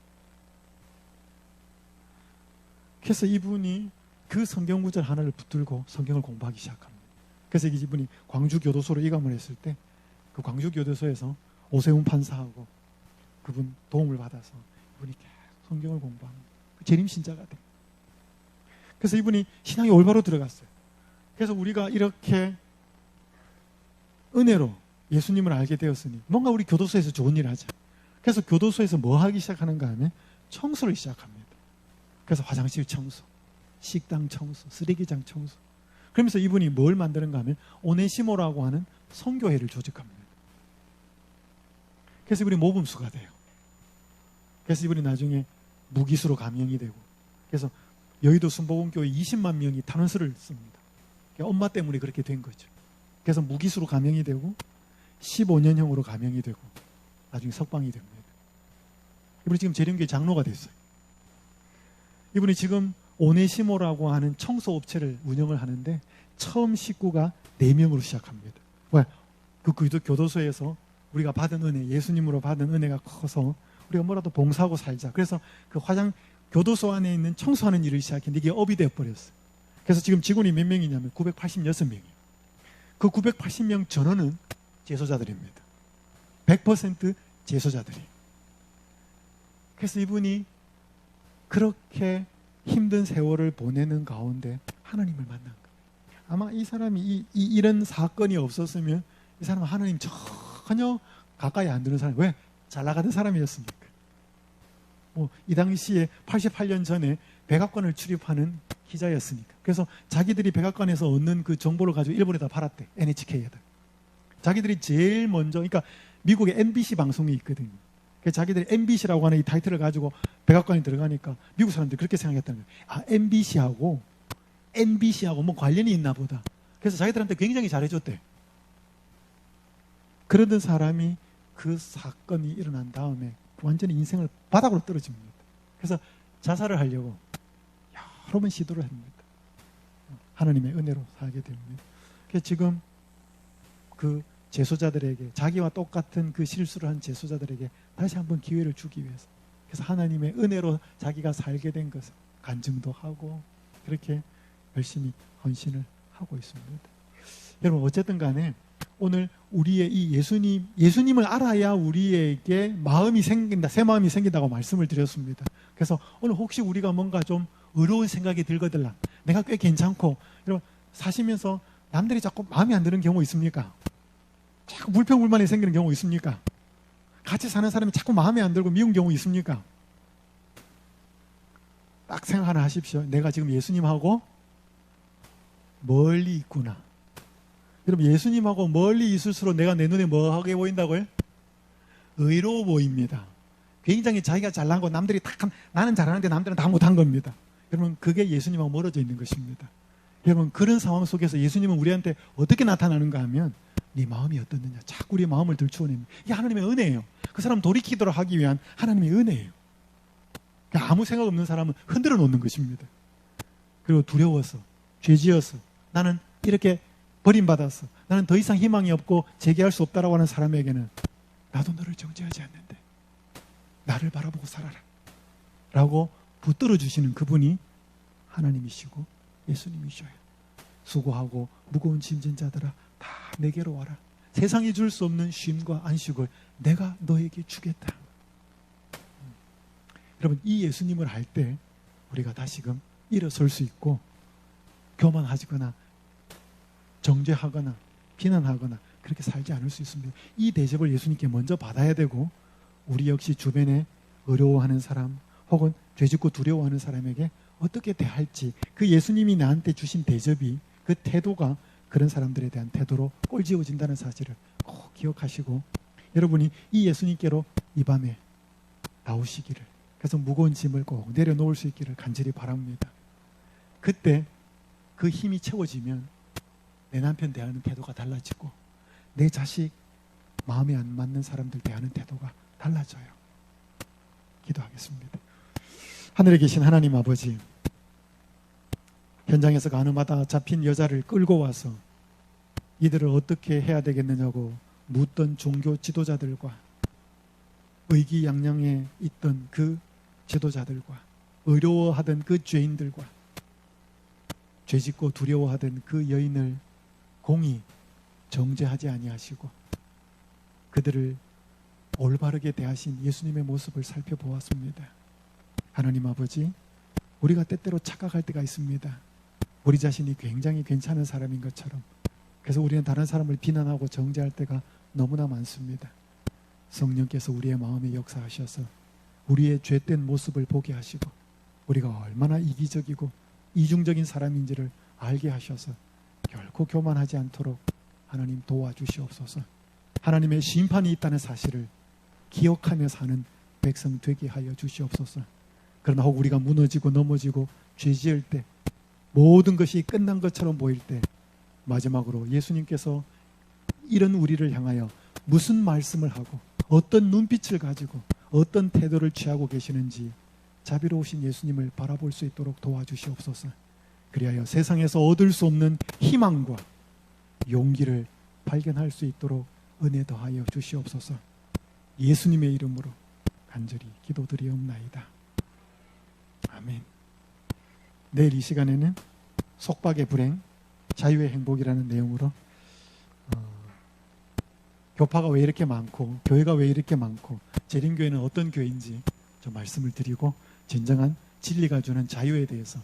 그래서 이분이 그 성경 구절 하나를 붙들고 성경을 공부하기 시작합니다. 그래서 이분이 광주교도소로 이감을 했을 때 그 광주교도소에서 오세훈 판사하고 그분 도움을 받아서 이분이 계속 성경을 공부합니다. 재림신자가 돼. 그래서 이분이 신앙이 올바로 들어갔어요. 그래서 우리가 이렇게 은혜로 예수님을 알게 되었으니 뭔가 우리 교도소에서 좋은 일 하자. 그래서 교도소에서 뭐 하기 시작하는가 하면 청소를 시작합니다. 그래서 화장실 청소, 식당 청소, 쓰레기장 청소. 그러면서 이분이 뭘 만드는가 하면 오네시모라고 하는 선교회를 조직합니다. 그래서 이분이 모범수가 돼요. 그래서 이분이 나중에 무기수로 감형이 되고, 그래서 여의도 순복음교회 20만 명이 탄원서를 씁니다. 엄마 때문에 그렇게 된 거죠. 그래서 무기수로 감형이 되고 15년형으로 감형이 되고 나중에 석방이 됩니다. 이분이 지금 재림교회 장로가 됐어요. 이분이 지금 오네시모라고 하는 청소업체를 운영을 하는데 처음 식구가 4명으로 시작합니다. 왜? 그 교도소에서 우리가 받은 은혜, 예수님으로 받은 은혜가 커서 우리가 뭐라도 봉사하고 살자. 그래서 그 교도소 안에 있는 청소하는 일을 시작했는데 이게 업이 되어버렸어요. 그래서 지금 직원이 몇 명이냐면 986명이에요. 그 980명 전원은 재소자들입니다. 100% 재소자들이에요. 그래서 이분이 그렇게 힘든 세월을 보내는 가운데 하나님을 만난 거예요. 아마 이 사람이 이런 사건이 없었으면 이 사람은 하나님 전혀 가까이 안 드는 사람. 왜? 잘 나가던 사람이었으니까. 이 당시에 88년 전에 백악관을 출입하는 기자였으니까. 그래서 자기들이 백악관에서 얻는 그 정보를 가지고 일본에다 팔았대. NHK에다. 자기들이 제일 먼저, 그러니까 미국에 MBC 방송이 있거든요. 그래서 자기들이 MBC라고 하는 이 타이틀을 가지고 백악관에 들어가니까 미국 사람들이 그렇게 생각했다는 거예요. 아, MBC하고 뭐 관련이 있나 보다. 그래서 자기들한테 굉장히 잘해줬대. 그러던 사람이 그 사건이 일어난 다음에 완전히 인생을 바닥으로 떨어집니다. 그래서 자살을 하려고 여러 번 시도를 합니다. 하나님의 은혜로 살게 됩니다. 그래서 지금 그 재소자들에게, 자기와 똑같은 그 실수를 한 재소자들에게 다시 한번 기회를 주기 위해서, 그래서 하나님의 은혜로 자기가 살게 된 것을 간증도 하고 그렇게 열심히 헌신을 하고 있습니다. 여러분, 어쨌든 간에 오늘 우리의 이 예수님을 알아야 우리에게 마음이 생긴다, 새 마음이 생긴다고 말씀을 드렸습니다. 그래서 오늘 혹시 우리가 뭔가 좀 어려운 생각이 들거들라, 내가 꽤 괜찮고, 여러분 사시면서 남들이 자꾸 마음에 안 드는 경우 있습니까? 자꾸 불평불만이 생기는 경우 있습니까? 같이 사는 사람이 자꾸 마음에 안 들고 미운 경우 있습니까? 딱 생각 하나 하십시오. 내가 지금 예수님하고 멀리 있구나. 여러분, 예수님하고 멀리 있을수록 내가 내 눈에 뭐하게 보인다고요? 의로워 보입니다. 굉장히 자기가 잘난 거 남들이 나는 잘하는데 남들은 다 못한 겁니다. 여러분, 그게 예수님하고 멀어져 있는 것입니다. 여러분, 그런 상황 속에서 예수님은 우리한테 어떻게 나타나는가 하면 네 마음이 어떻느냐, 자꾸 우리의 마음을 들추어냅니다. 이게 하나님의 은혜예요. 그 사람 돌이키도록 하기 위한 하나님의 은혜예요. 아무 생각 없는 사람은 흔들어 놓는 것입니다. 그리고 두려워서, 죄지어서, 나는 이렇게 버림받았어, 나는 더 이상 희망이 없고 재개할 수 없다라고 하는 사람에게는 나도 너를 정죄하지 않는데 나를 바라보고 살아라 라고 붙들어 주시는 그분이 하나님이시고 예수님이셔요. 수고하고 무거운 짐진 자들아 다 내게로 와라. 세상이 줄 수 없는 쉼과 안식을 내가 너에게 주겠다. 여러분, 이 예수님을 알 때 우리가 다시금 일어설 수 있고 교만하거나 정죄하거나 비난하거나 그렇게 살지 않을 수 있습니다. 이 대접을 예수님께 먼저 받아야 되고, 우리 역시 주변에 어려워하는 사람 혹은 죄짓고 두려워하는 사람에게 어떻게 대할지, 그 예수님이 나한테 주신 대접이, 그 태도가 그런 사람들에 대한 태도로 꼴지어진다는 사실을 꼭 기억하시고, 여러분이 이 예수님께로 이 밤에 나오시기를, 그래서 무거운 짐을 꼭 내려놓을 수 있기를 간절히 바랍니다. 그때 그 힘이 채워지면 내 남편 대하는 태도가 달라지고 내 자식 마음에 안 맞는 사람들 대하는 태도가 달라져요. 기도하겠습니다. 하늘에 계신 하나님 아버지, 현장에서 가늠하다 잡힌 여자를 끌고 와서 이들을 어떻게 해야 되겠느냐고 묻던 종교 지도자들과 의기양양에 있던 그 지도자들과 어려워하던 그 죄인들과 죄짓고 두려워하던 그 여인을 공히 정죄하지 아니하시고 그들을 올바르게 대하신 예수님의 모습을 살펴보았습니다. 하나님 아버지, 우리가 때때로 착각할 때가 있습니다. 우리 자신이 굉장히 괜찮은 사람인 것처럼. 그래서 우리는 다른 사람을 비난하고 정죄할 때가 너무나 많습니다. 성령께서 우리의 마음에 역사하셔서 우리의 죄된 모습을 보게 하시고 우리가 얼마나 이기적이고 이중적인 사람인지를 알게 하셔서 결코 교만하지 않도록 하나님 도와주시옵소서. 하나님의 심판이 있다는 사실을 기억하며 사는 백성 되게 하여 주시옵소서. 그러나 혹 우리가 무너지고 넘어지고 죄지을 때 모든 것이 끝난 것처럼 보일 때 마지막으로 예수님께서 이런 우리를 향하여 무슨 말씀을 하고 어떤 눈빛을 가지고 어떤 태도를 취하고 계시는지 자비로우신 예수님을 바라볼 수 있도록 도와주시옵소서. 그리하여 세상에서 얻을 수 없는 희망과 용기를 발견할 수 있도록 은혜 더하여 주시옵소서. 예수님의 이름으로 간절히 기도드리옵나이다. 아멘. 내일 이 시간에는 속박의 불행, 자유의 행복이라는 내용으로 교파가 왜 이렇게 많고 교회가 왜 이렇게 많고 재림교회는 어떤 교회인지 좀 말씀을 드리고 진정한 진리가 주는 자유에 대해서